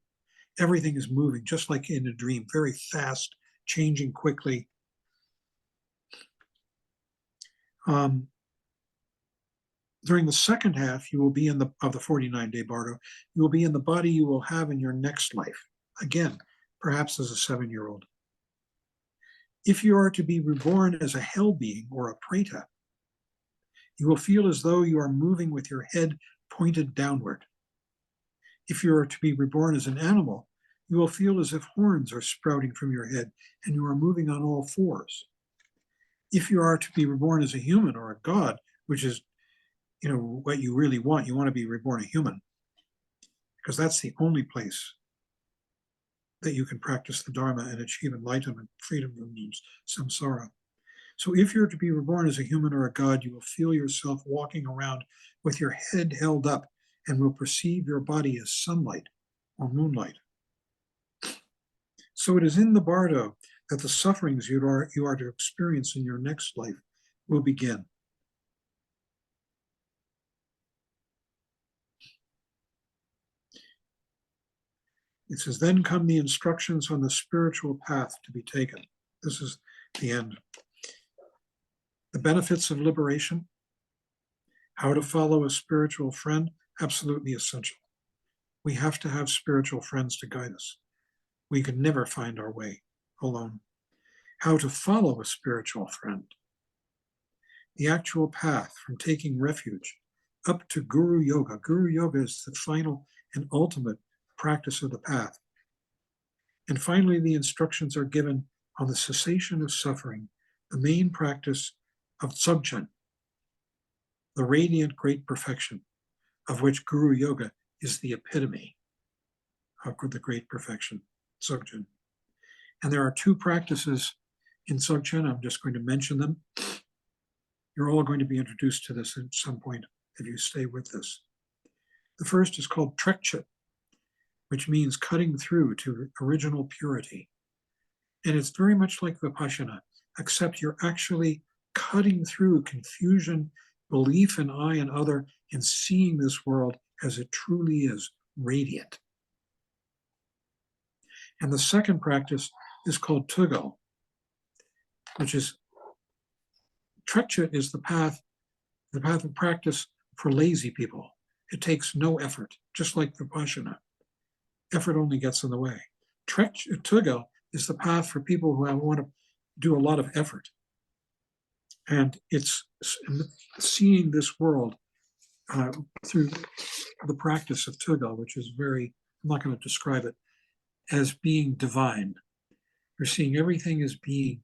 Everything is moving just like in a dream, very fast, changing quickly. During the second half, you will be of the 49-day bardo, you will be in the body you will have in your next life. Again, perhaps as a 7-year-old. If you are to be reborn as a hell being or a preta, you will feel as though you are moving with your head pointed downward. If you are to be reborn as an animal, you will feel as if horns are sprouting from your head and you are moving on all fours. If you are to be reborn as a human or a god, which is what you really want to be reborn a human, because that's the only place that you can practice the Dharma and achieve enlightenment, freedom from samsara. So if you're to be reborn as a human or a god, you will feel yourself walking around with your head held up and will perceive your body as sunlight or moonlight. So it is in the bardo that the sufferings you are to experience in your next life will begin. It says, then come the instructions on the spiritual path to be taken. This is the end. The benefits of liberation, how to follow a spiritual friend, absolutely essential. We have to have spiritual friends to guide us. We can never find our way alone. How to follow a spiritual friend. The actual path from taking refuge up to Guru Yoga. Guru Yoga is the final and ultimate practice of the path. And finally, the instructions are given on the cessation of suffering, the main practice of Dzogchen, the radiant great perfection, of which Guru Yoga is the epitome of the great perfection, Dzogchen. And there are 2 practices in Dzogchen. I'm just going to mention them. You're all going to be introduced to this at some point if you stay with this. The first is called Trekchit, which means cutting through to original purity. And it's very much like Vipassana, except you're actually cutting through confusion, belief in I and other, and seeing this world as it truly is, radiant. And the second practice is called Tugal, which is, Trekchit is the path of practice for lazy people. It takes no effort, just like Vipassana. Effort only gets in the way. Tugal is the path for people who want to do a lot of effort. And it's seeing this world through the practice of Tugal, which is I'm not going to describe it as being divine. You're seeing everything as being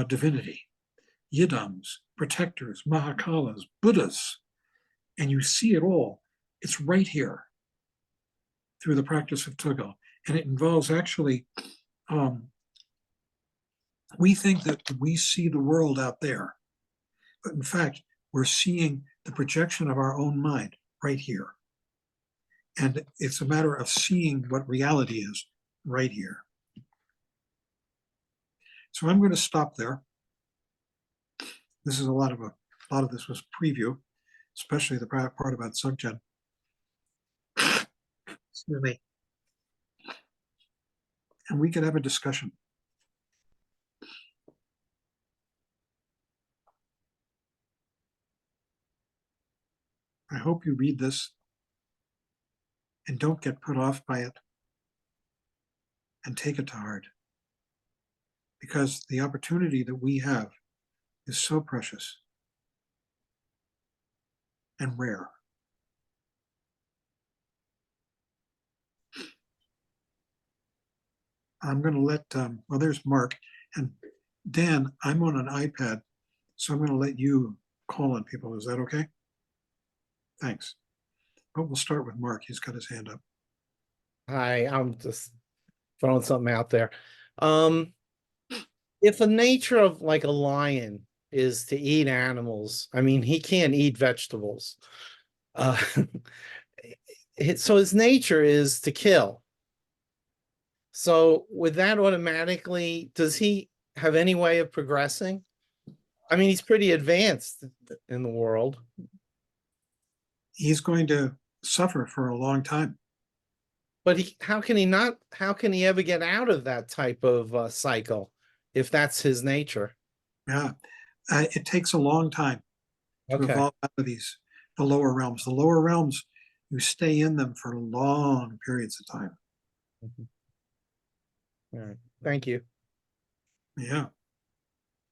divinity, yidams, protectors, mahakalas, Buddhas, and you see it all. It's right here through the practice of Tugal. And it involves actually, we think that we see the world out there, but in fact, we're seeing the projection of our own mind right here. And it's a matter of seeing what reality is right here. So I'm going to stop there. This is a lot of this was preview, especially the part about Dzogchen. Excuse me. And we could have a discussion. I hope you read this and don't get put off by it and take it to heart, because the opportunity that we have is so precious and rare. I'm going to let, well, there's Mark. And Dan, I'm on an iPad, so I'm going to let you call on people. Is that okay? Thanks. But we'll start with Mark. He's got his hand up. Hi, I'm just throwing something out there. If the nature of like a lion is to eat animals, I mean, he can't eat vegetables. so his nature is to kill. So with that automatically, does he have any way of progressing? I mean, he's pretty advanced in the world. He's going to suffer for a long time. But how can he ever get out of that type of cycle if that's his nature? Yeah. It takes a long time to Okay. evolve out of the lower realms. The lower realms, you stay in them for long periods of time. Mhm. All right. Thank you. Yeah.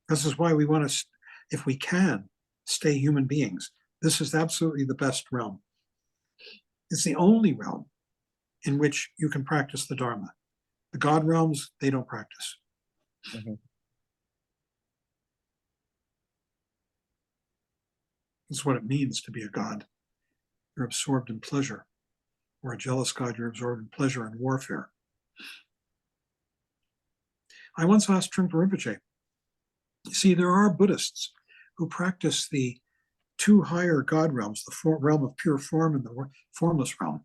This is why we want to, if we can, stay human beings. This is absolutely the best realm. It's the only realm in which you can practice the Dharma. The God realms, they don't practice. Mhm. It's what it means to be a God. You're absorbed in pleasure. Or a jealous God, you're absorbed in pleasure and warfare. I once asked Trungpa Rinpoche, see, there are Buddhists who practice the two higher God realms, the realm of pure form and the formless realm.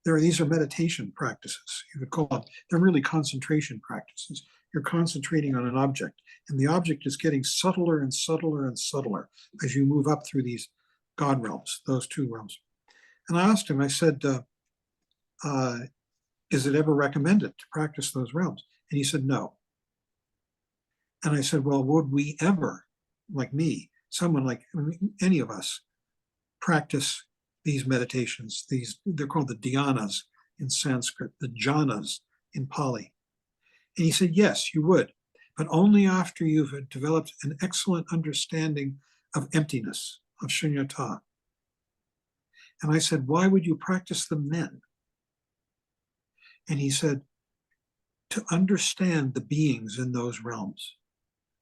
These are meditation practices, you could call them. They're really concentration practices. You're concentrating on an object, and the object is getting subtler and subtler and subtler as you move up through these God realms, those two realms. And I asked him, I said, is it ever recommended to practice those realms? And he said, no. And I said, well, would we ever, like me, someone like any of us, practice these meditations? They're called the dhyanas in Sanskrit, the jhanas in Pali. And he said, yes, you would, but only after you've developed an excellent understanding of emptiness, of shunyata. And I said, why would you practice them then? And he said, to understand the beings in those realms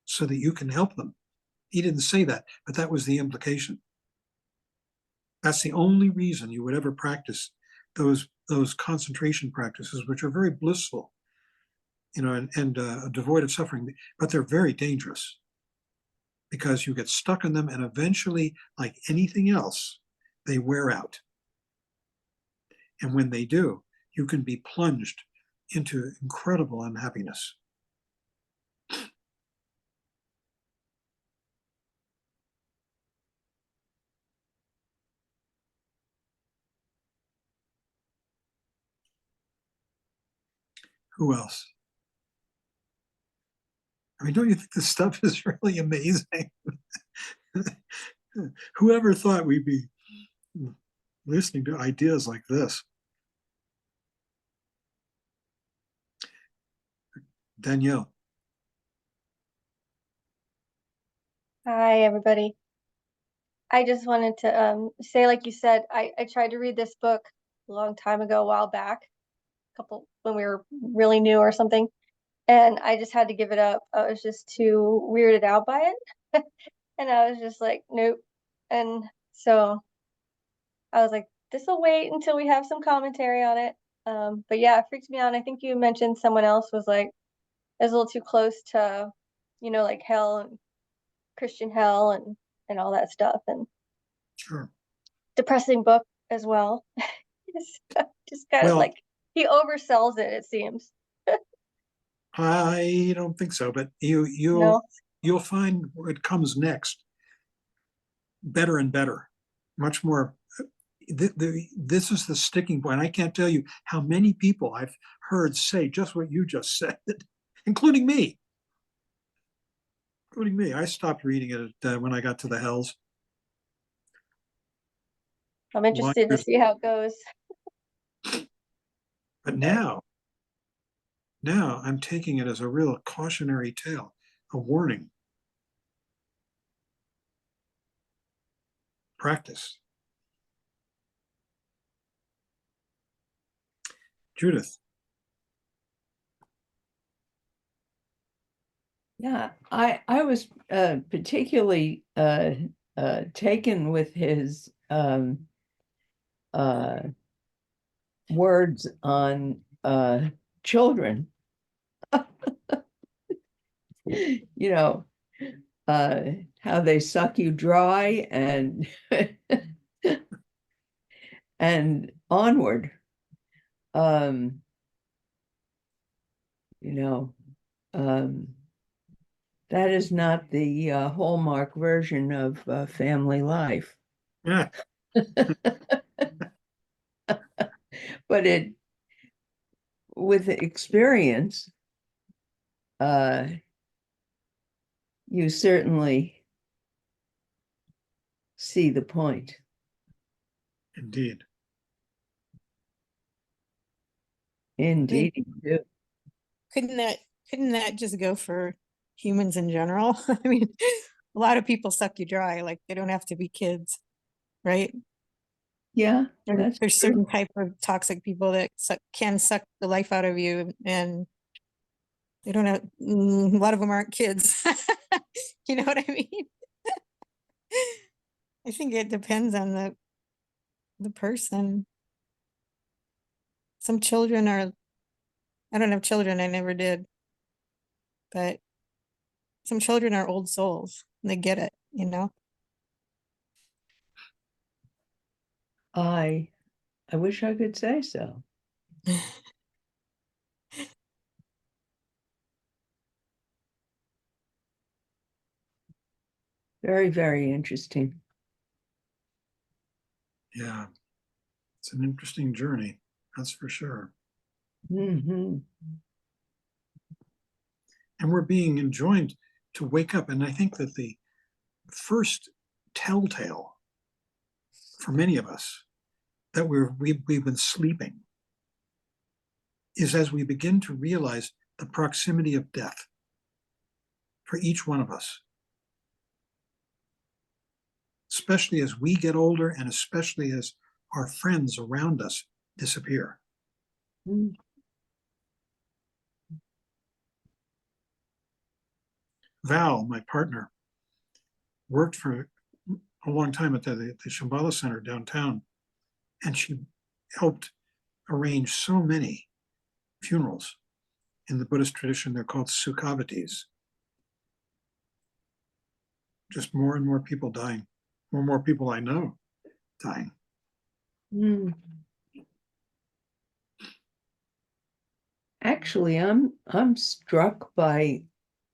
so that you can help them. He didn't say that, but that was the implication. That's the only reason you would ever practice those concentration practices, which are very blissful, and devoid of suffering, but they're very dangerous because you get stuck in them, and eventually, like anything else, they wear out. And when they do, you can be plunged into incredible unhappiness. Who else? I mean, don't you think this stuff is really amazing? Whoever thought we'd be listening to ideas like this? Danielle. Hi, everybody. I just wanted to say, like you said, I tried to read this book a long time ago, a while back, when we were really new or something, and I just had to give it up. I was just too weirded out by it. And I was just like, nope. And so I was like, this will wait until we have some commentary on it. But yeah, it freaked me out. And I think you mentioned someone else was like, it was a little too close to, like hell and Christian hell and all that stuff. And Sure. depressing book as well. Just kind of Well, like he oversells it, it seems. I don't think so, but No, you'll find what comes next better and better, much more. This is the sticking point. I can't tell you how many people I've heard say just what you just said, including me. Including me. I stopped reading it when I got to the hells. I'm interested to see how it goes. But now I'm taking it as a real cautionary tale, a warning. Practice. Judith. Yeah, I was particularly taken with his words on children. You know, how they suck you dry and and onward. Um, you know, that is not the hallmark version of family life, Yeah, but with experience, you certainly see the point. indeed. Indeed, you do. Couldn't that just go for humans in general? I mean, a lot of people suck you dry, like they don't have to be kids, right? Yeah, There's true. certain type of toxic people that can suck the life out of you, and they don't have, a lot of them aren't kids. You know what I mean? I think it depends on the person. Some children are, I don't have children, I never did. But some children are old souls. And they get it, you know? I wish I could say so. Very, very interesting. Yeah, it's an interesting journey, that's for sure. Mm-hmm. And we're being enjoined to wake up. And I think that the first telltale for many of us that we've been sleeping is as we begin to realize the proximity of death for each one of us, especially as we get older and especially as our friends around us disappear. Mm. Val, my partner, worked for a long time at the Shambhala Center downtown, and she helped arrange so many funerals. In the Buddhist tradition, they're called sukhavitis. Just more and more people dying, more and more people I know dying. Mm. Actually, I'm struck by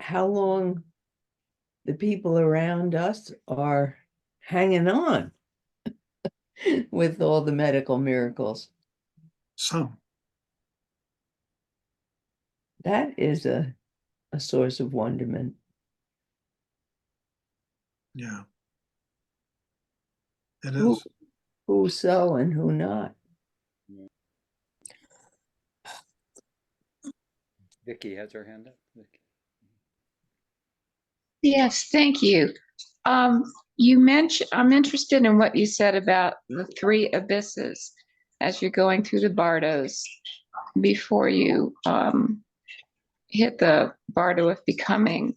how long the people around us are hanging on with all the medical miracles. Some, That is a source of wonderment. yeah, it Who, is. who so and who not. Vicky has her hand up. Vicky. Yes, thank you. You mentioned, I'm interested in what you said about the three abysses as you're going through the bardos before you hit the bardo of becoming.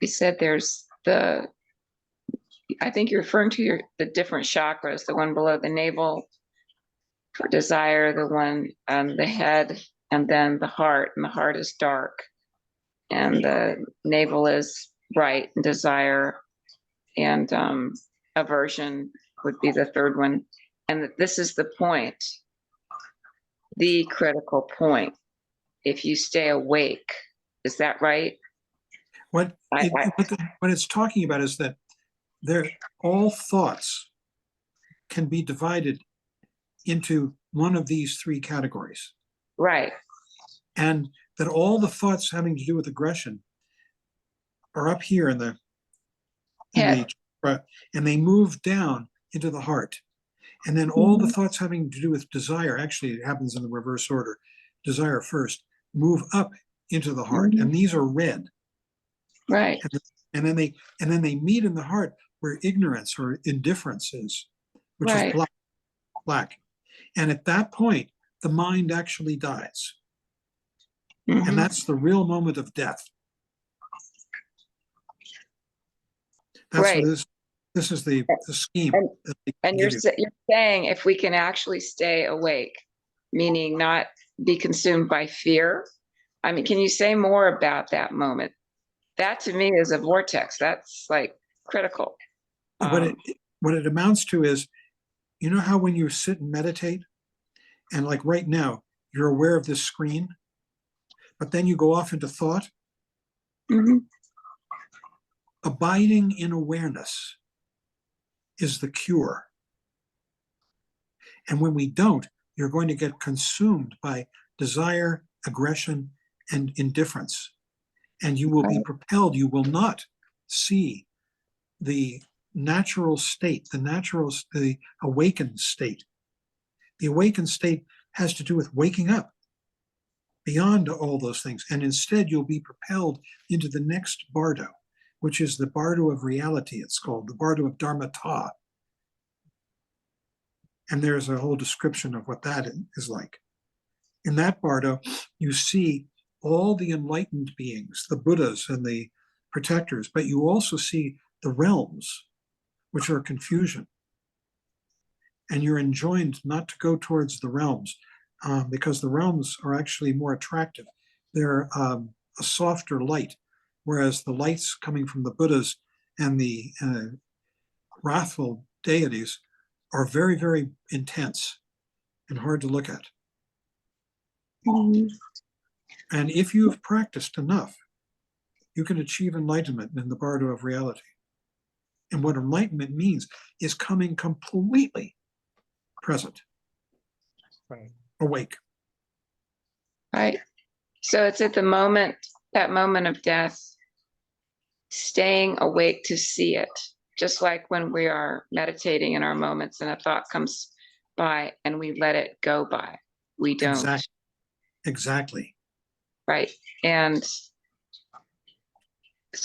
You said there's I think you're referring to the different chakras, the one below the navel for desire, the one on the head, and then the heart, and the heart is dark, and the navel is bright and desire, and aversion would be the third one. And this is the point, the critical point. If you stay awake, is that right? What it's talking about is that all thoughts can be divided into one of these three categories. Right. And that all the thoughts having to do with aggression are up here in the chakra, and they move down into the heart. And then all the thoughts having to do with desire, actually it happens in the reverse order, desire first, move up into the heart. And these are red. Right. And then they meet in the heart where ignorance or indifference is, which is black. And at that point, the mind actually dies. And that's the real moment of death. That's what this is the scheme. And you're saying if we can actually stay awake, meaning not be consumed by fear. I mean, can you say more about that moment? That to me is a vortex. That's like critical. What it amounts to is, you know how when you sit and meditate And like right now, you're aware of this screen, but then you go off into thought. Mhm. Abiding in awareness is the cure. And when we don't, you're going to get consumed by desire, aggression, and indifference. And you will be propelled, you will not see the natural state, the awakened state. The awakened state has to do with waking up beyond all those things. And instead, you'll be propelled into the next bardo, which is the bardo of reality, it's called, the bardo of dharmata. And there's a whole description of what that is like. In that bardo, you see all the enlightened beings, the Buddhas and the protectors, but you also see the realms, which are confusion. And you're enjoined not to go towards the realms because the realms are actually more attractive. They're a softer light, whereas the lights coming from the Buddhas and the wrathful deities are very, very intense and hard to look at. Mhm. And if you've practiced enough, you can achieve enlightenment in the bardo of reality. And what enlightenment means is coming completely present, Right. awake. Right. So it's at the moment, that moment of death, staying awake to see it. Just like when we are meditating in our moments and a thought comes by and we let it go by. We don't. Exactly. Right. And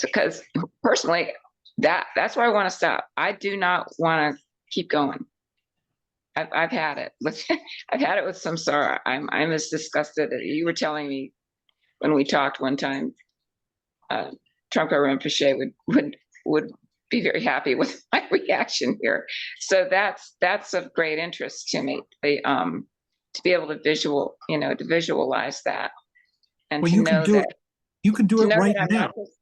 because personally, that's where I want to stop. I do not want to keep going. I've had it with I've had it with samsara. I'm as disgusted as you were telling me when we talked one time. Trungpa Rinpoche would be very happy with my reaction here. So that's of great interest to me. To be able to visualize that, and Well, to you can know do that it. You can do to it know right that I'm now. not just,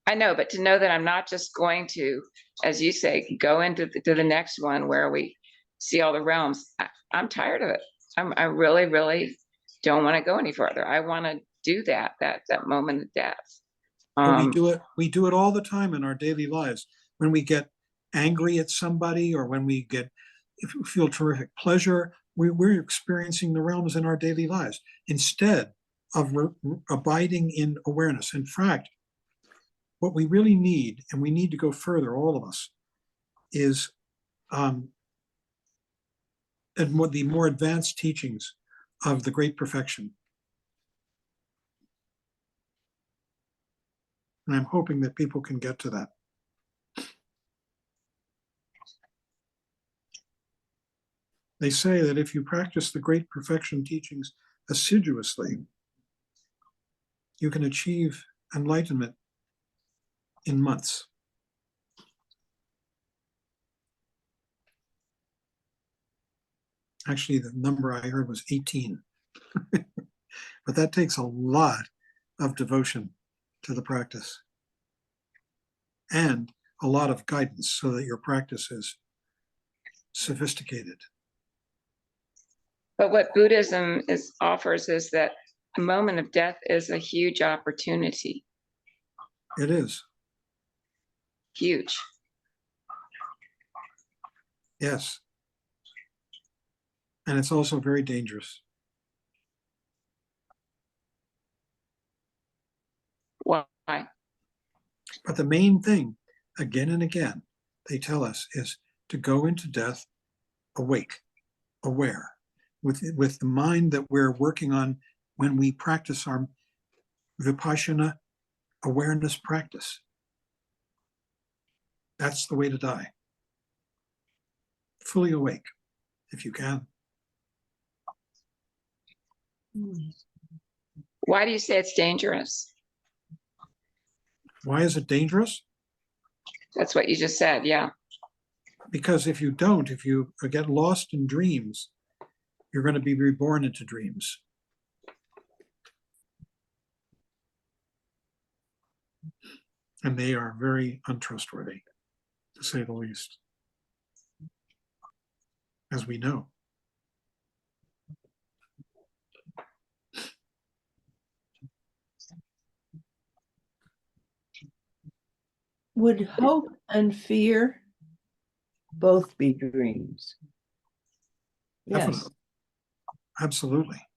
I know, but to know that I'm not just going to, as you say, go into to the next one where we see all the realms. I'm tired of it. I really, really don't want to go any further. I want to do that moment of death. But we do it all the time in our daily lives. When we get angry at somebody or when we feel terrific pleasure, we're experiencing the realms in our daily lives instead of abiding in awareness. In fact, what we really need, and we need to go further, all of us, is and the more advanced teachings of the great perfection. And I'm hoping that people can get to that. They say that if you practice the great perfection teachings assiduously, you can achieve enlightenment in months. Actually, the number I heard was 18. But that takes a lot of devotion to the practice and a lot of guidance so that your practice is sophisticated. But what Buddhism offers is that a moment of death is a huge opportunity. It is. Huge. Yes. And it's also very dangerous. Why? But the main thing, again and again, they tell us is to go into death awake, aware, with the mind that we're working on when we practice our vipassana awareness practice. That's the way to die. Fully awake, if you can. Why do you say it's dangerous? Why is it dangerous? That's what you just said, yeah. Because if you don't, if you get lost in dreams, you're going to be reborn into dreams. And they are very untrustworthy, to say the least, as we know. Would hope and fear both be dreams? Yes, Definitely. Absolutely.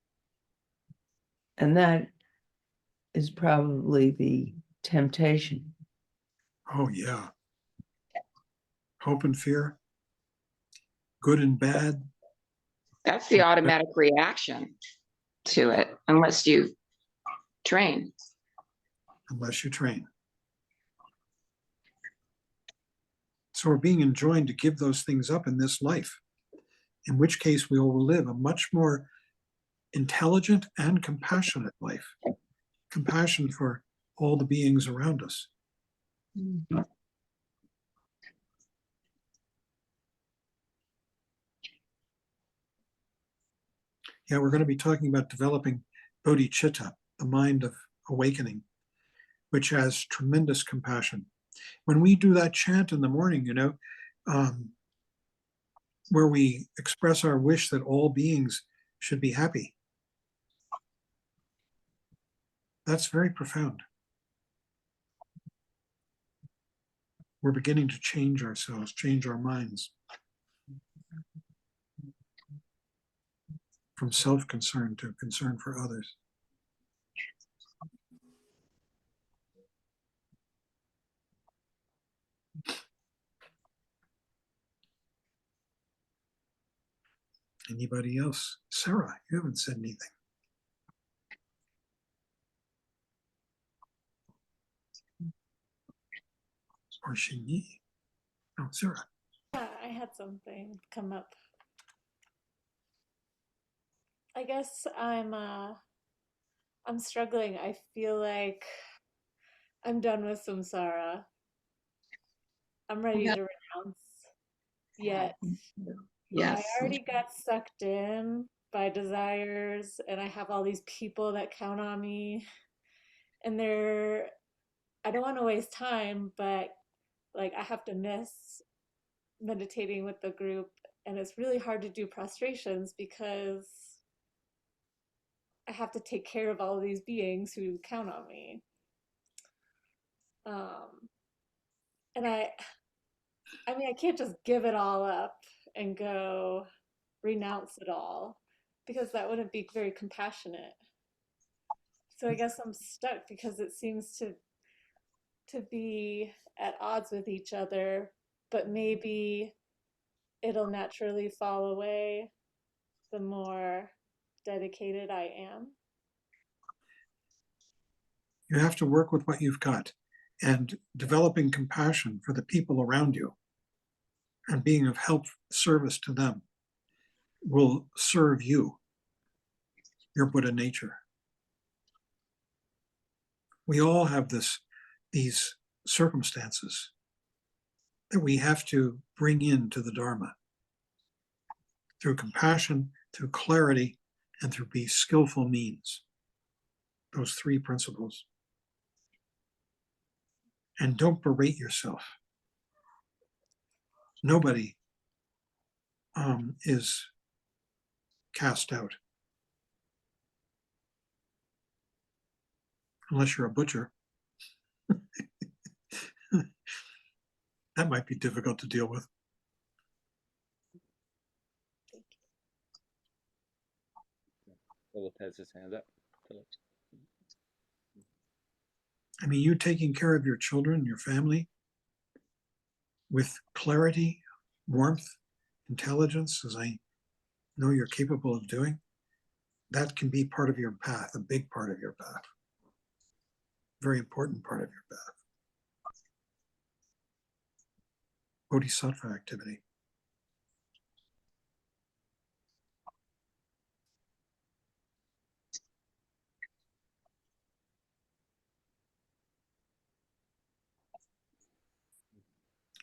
and that is probably the temptation. Oh, yeah. Hope and fear, good and bad. That's the automatic reaction to it, unless you train. Unless you train. So we're being enjoined to give those things up in this life, in which case we will live a much more intelligent and compassionate life. Compassion for all the beings around us. Yeah, we're going to be talking about developing bodhicitta, the mind of awakening, which has tremendous compassion. When we do that chant in the morning, where we express our wish that all beings should be happy, that's very profound. We're beginning to change ourselves, change our minds from self-concern to concern for others. Anybody else? Sarah, you haven't said anything. Or Shinyi. Oh, Sarah. Yeah, I had something come up. I guess I'm struggling. I feel like I'm done with samsara. I'm ready to renounce. Yet I Yes. already got sucked in by desires and I have all these people that count on me and I don't want to waste time, but like I have to miss meditating with the group and it's really hard to do prostrations because I have to take care of all of these beings who count on me. And I mean, I can't just give it all up and go renounce it all because that wouldn't be very compassionate. So I guess I'm stuck because it seems to be at odds with each other, but maybe it'll naturally fall away the more dedicated I am. You have to work with what you've got, and developing compassion for the people around you and being of help, service to them will serve you, your Buddha nature. We all have these circumstances that we have to bring into the Dharma through compassion, through clarity, and through be skillful means. Those three principles. And don't berate yourself. Nobody is cast out. Unless you're a butcher. That might be difficult to deal with. Philip has his hand up. Philip. I mean, you taking care of your children, your family, with clarity, warmth, intelligence, as I know you're capable of doing, that can be part of your path, a big part of your path. Very important part of your path. Bodhisattva activity.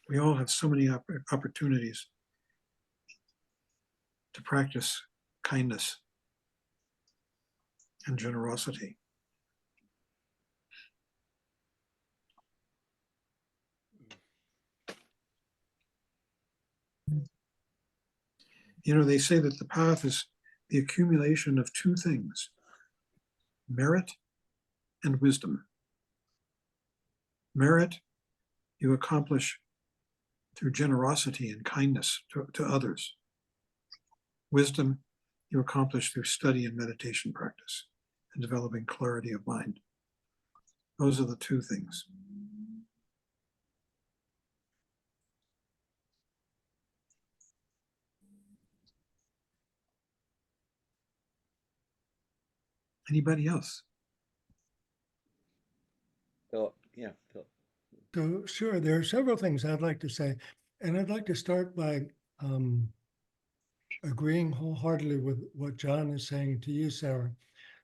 We all have so many opportunities to practice kindness and generosity. You know, they say that the path is the accumulation of two things, merit and wisdom. Merit you accomplish through generosity and kindness to others. Wisdom, you accomplish through study and meditation practice and developing clarity of mind. Those are the two things. Anybody else? Philip, yeah, Philip. So, sure, there are several things I'd like to say, and I'd like to start by agreeing wholeheartedly with what John is saying to you, Sarah.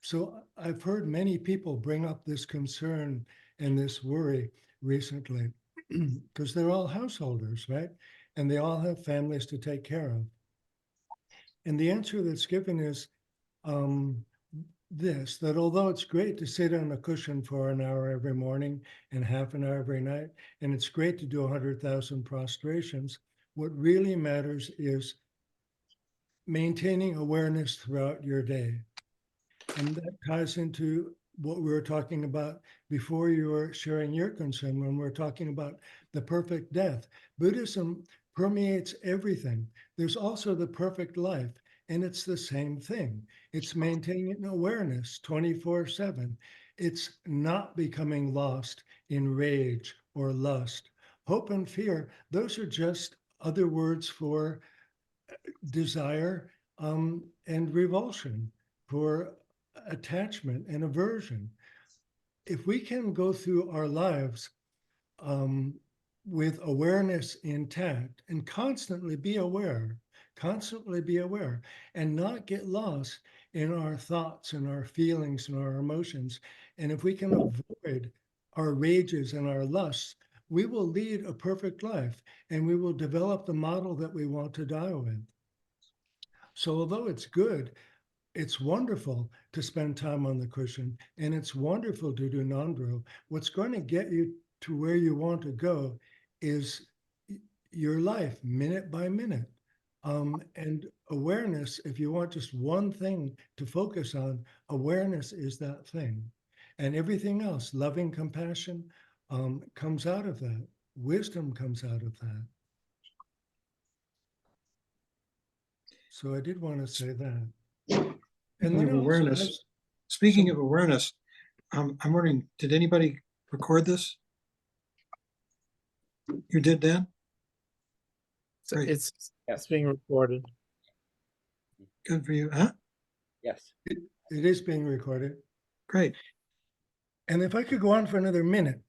So I've heard many people bring up this concern and this worry recently because they're all householders, right? And they all have families to take care of. And the answer that's given is this, that although it's great to sit on a cushion for an hour every morning and half an hour every night, and it's great to do 100,000 prostrations, what really matters is maintaining awareness throughout your day. And that ties into what we were talking about before you were sharing your concern when we're talking about the perfect death. Buddhism permeates everything. There's also the perfect life, and it's the same thing. It's maintaining awareness 24/7. It's not becoming lost in rage or lust. Hope and fear, those are just other words for desire and revulsion, for attachment and aversion. If we can go through our lives with awareness intact and constantly be aware, and not get lost in our thoughts and our feelings and our emotions, and if we can avoid our rages and our lusts, we will lead a perfect life and we will develop the model that we want to die with. So although it's good, it's wonderful to spend time on the cushion, and it's wonderful to do non-drill. What's going to get you to where you want to go is your life, minute by minute. And awareness, if you want just one thing to focus on, awareness is that thing. And everything else, loving compassion, comes out of that. Wisdom comes out of that. So I did want to say that. And Speaking then of also awareness, has speaking some- of awareness, I'm wondering, did anybody record this? You did, Dan? So Great. it's being recorded. Good for you, huh? Yes. It is being recorded. Great. And if I could go on for another minute,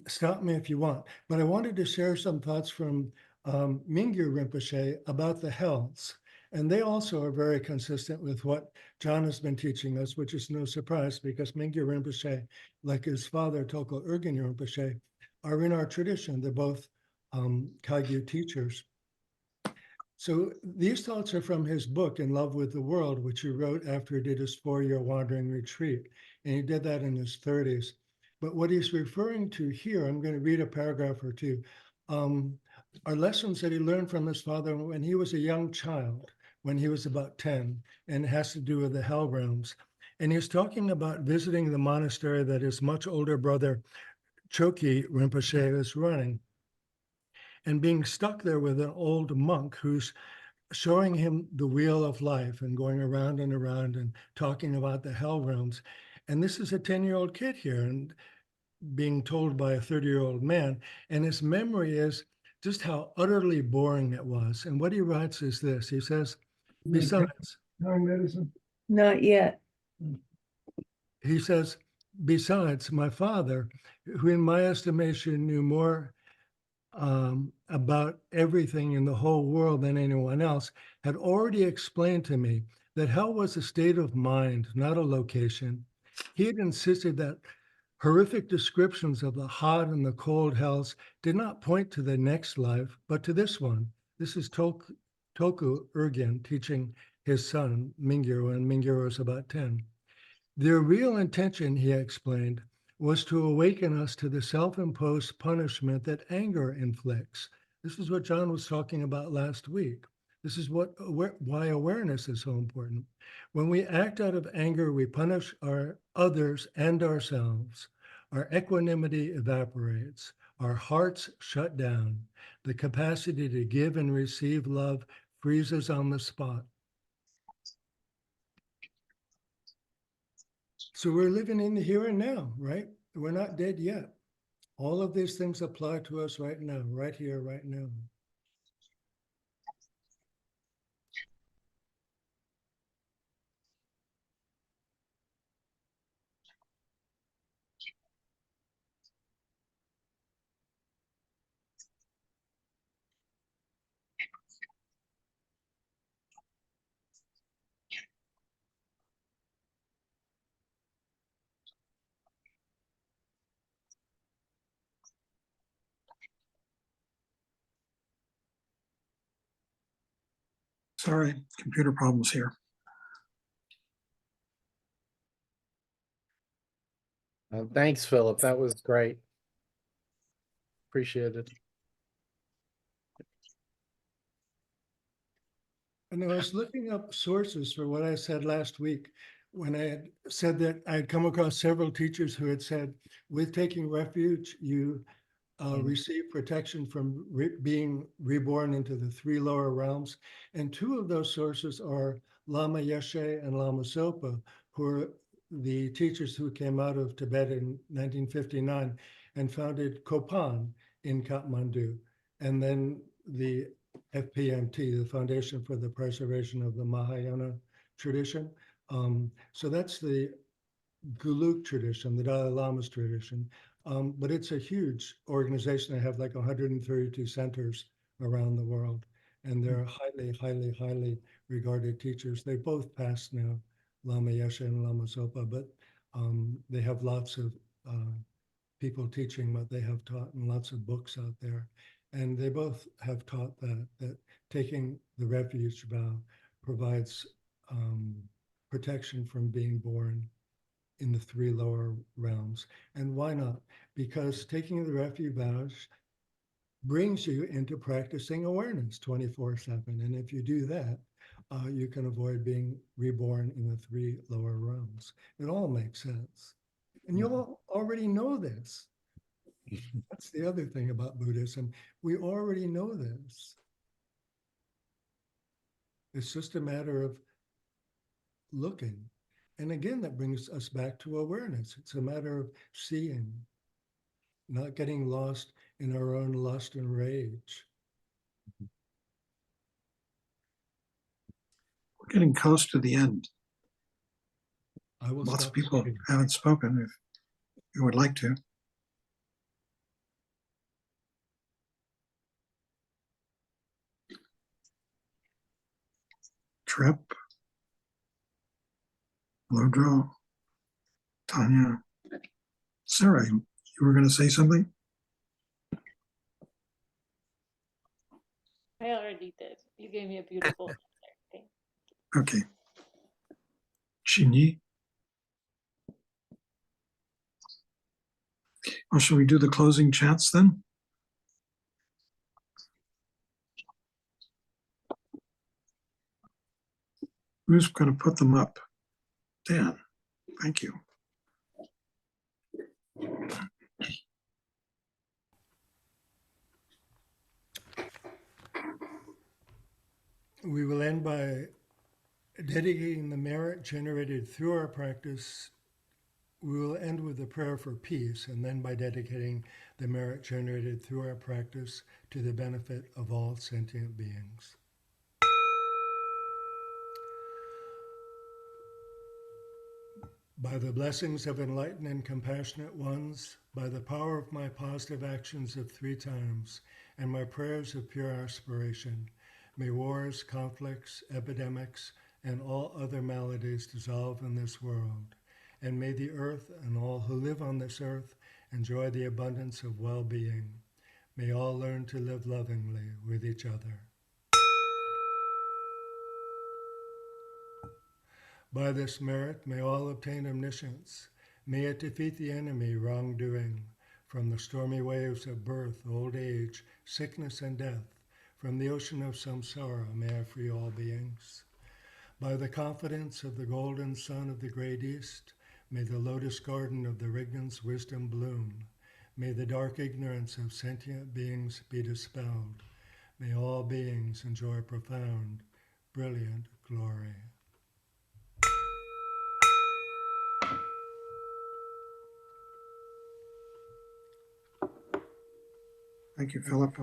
stop me if you want. But I wanted to share some thoughts from Mingyur Rinpoche about the hells. And they also are very consistent with what John has been teaching us, which is no surprise because Mingyur Rinpoche, like his father, Toko Urgyen Rinpoche, are in our tradition. They're both Kagyu teachers. So these thoughts are from his book, In Love with the World, which he wrote after he did his 4-year wandering retreat. And he did that in his 30s. But what he's referring to here, I'm going to read a paragraph or two, are lessons that he learned from his father when he was a young child, when he was about 10, and it has to do with the hell realms. And he's talking about visiting the monastery that his much older brother, Choki Rinpoche, is running, and being stuck there with an old monk who's showing him the wheel of life and going around and around and talking about the hell realms. And this is a 10-year-old kid here and being told by a 30-year-old man. And his memory is just how utterly boring it was. And what he writes is this. He says, besides, Not yet. he says, besides, my father, who in my estimation knew more about everything in the whole world than anyone else, had already explained to me that hell was a state of mind, not a location. He had insisted that horrific descriptions of the hot and the cold hells did not point to the next life, but to this one. This is Toku Urgyen teaching his son, Mingyur, when Mingyur was about 10. Their real intention, he explained, was to awaken us to the self-imposed punishment that anger inflicts. This is what John was talking about last week. This is why awareness is so important. When we act out of anger, we punish our others and ourselves. Our equanimity evaporates. Our hearts shut down. The capacity to give and receive love freezes on the spot. So we're living in the here and now, right? We're not dead yet. All of these things apply to us right now, right here, right now. Sorry, computer problems here. Thanks, Philip. That was great. Appreciate it. And I was looking up sources for what I said last week when I had said that I had come across several teachers who had said, with taking refuge, you receive protection from being reborn into the three lower realms. And two of those sources are Lama Yeshe and Lama Zopa, who are the teachers who came out of Tibet in 1959 and founded Kopan in Kathmandu. And then the FPMT, the Foundation for the Preservation of the Mahayana Tradition. So that's the Guluk tradition, the Dalai Lama's tradition. But it's a huge organization. They have like 132 centers around the world. And they're highly, highly, highly regarded teachers. They both passed now, Lama Yeshe and Lama Zopa, but they have lots of people teaching what they have taught and lots of books out there. And they both have taught that taking the refuge vow provides protection from being born in the three lower realms. And why not? Because taking the refuge vows brings you into practicing awareness 24/7. And if you do that, you can avoid being reborn in the three lower realms. It all makes sense. And you all already know this. That's the other thing about Buddhism. We already know this. It's just a matter of looking. And again, that brings us back to awareness. It's a matter of seeing, not getting lost in our own lust and rage. We're getting close to the end. I will Lots of stop people speaking. haven't spoken if you would like to. Trip, Lodro, Tanya, Sarah, you were going to say something? I already did. You gave me a beautiful answer. Thank Okay. Shinyi? Well, shall we do the closing chants then? Who's going to put them up? Dan, thank you. We will end by dedicating the merit generated through our practice. We will end with a prayer for peace, and then by dedicating the merit generated through our practice to the benefit of all sentient beings. By the blessings of enlightened and compassionate ones, by the power of my positive actions of 3 times, and my prayers of pure aspiration, may wars, conflicts, epidemics, and all other maladies dissolve in this world, and may the earth and all who live on this earth enjoy the abundance of well-being. May all learn to live lovingly with each other. By this merit, may all obtain omniscience. May it defeat the enemy, wrongdoing, from the stormy waves of birth, old age, sickness, and death. From the ocean of samsara, may I free all beings. By the confidence of the golden sun of the great east, may the lotus garden of the Rignans' wisdom bloom. May the dark ignorance of sentient beings be dispelled. May all beings enjoy profound, brilliant glory. Thank you, Philip.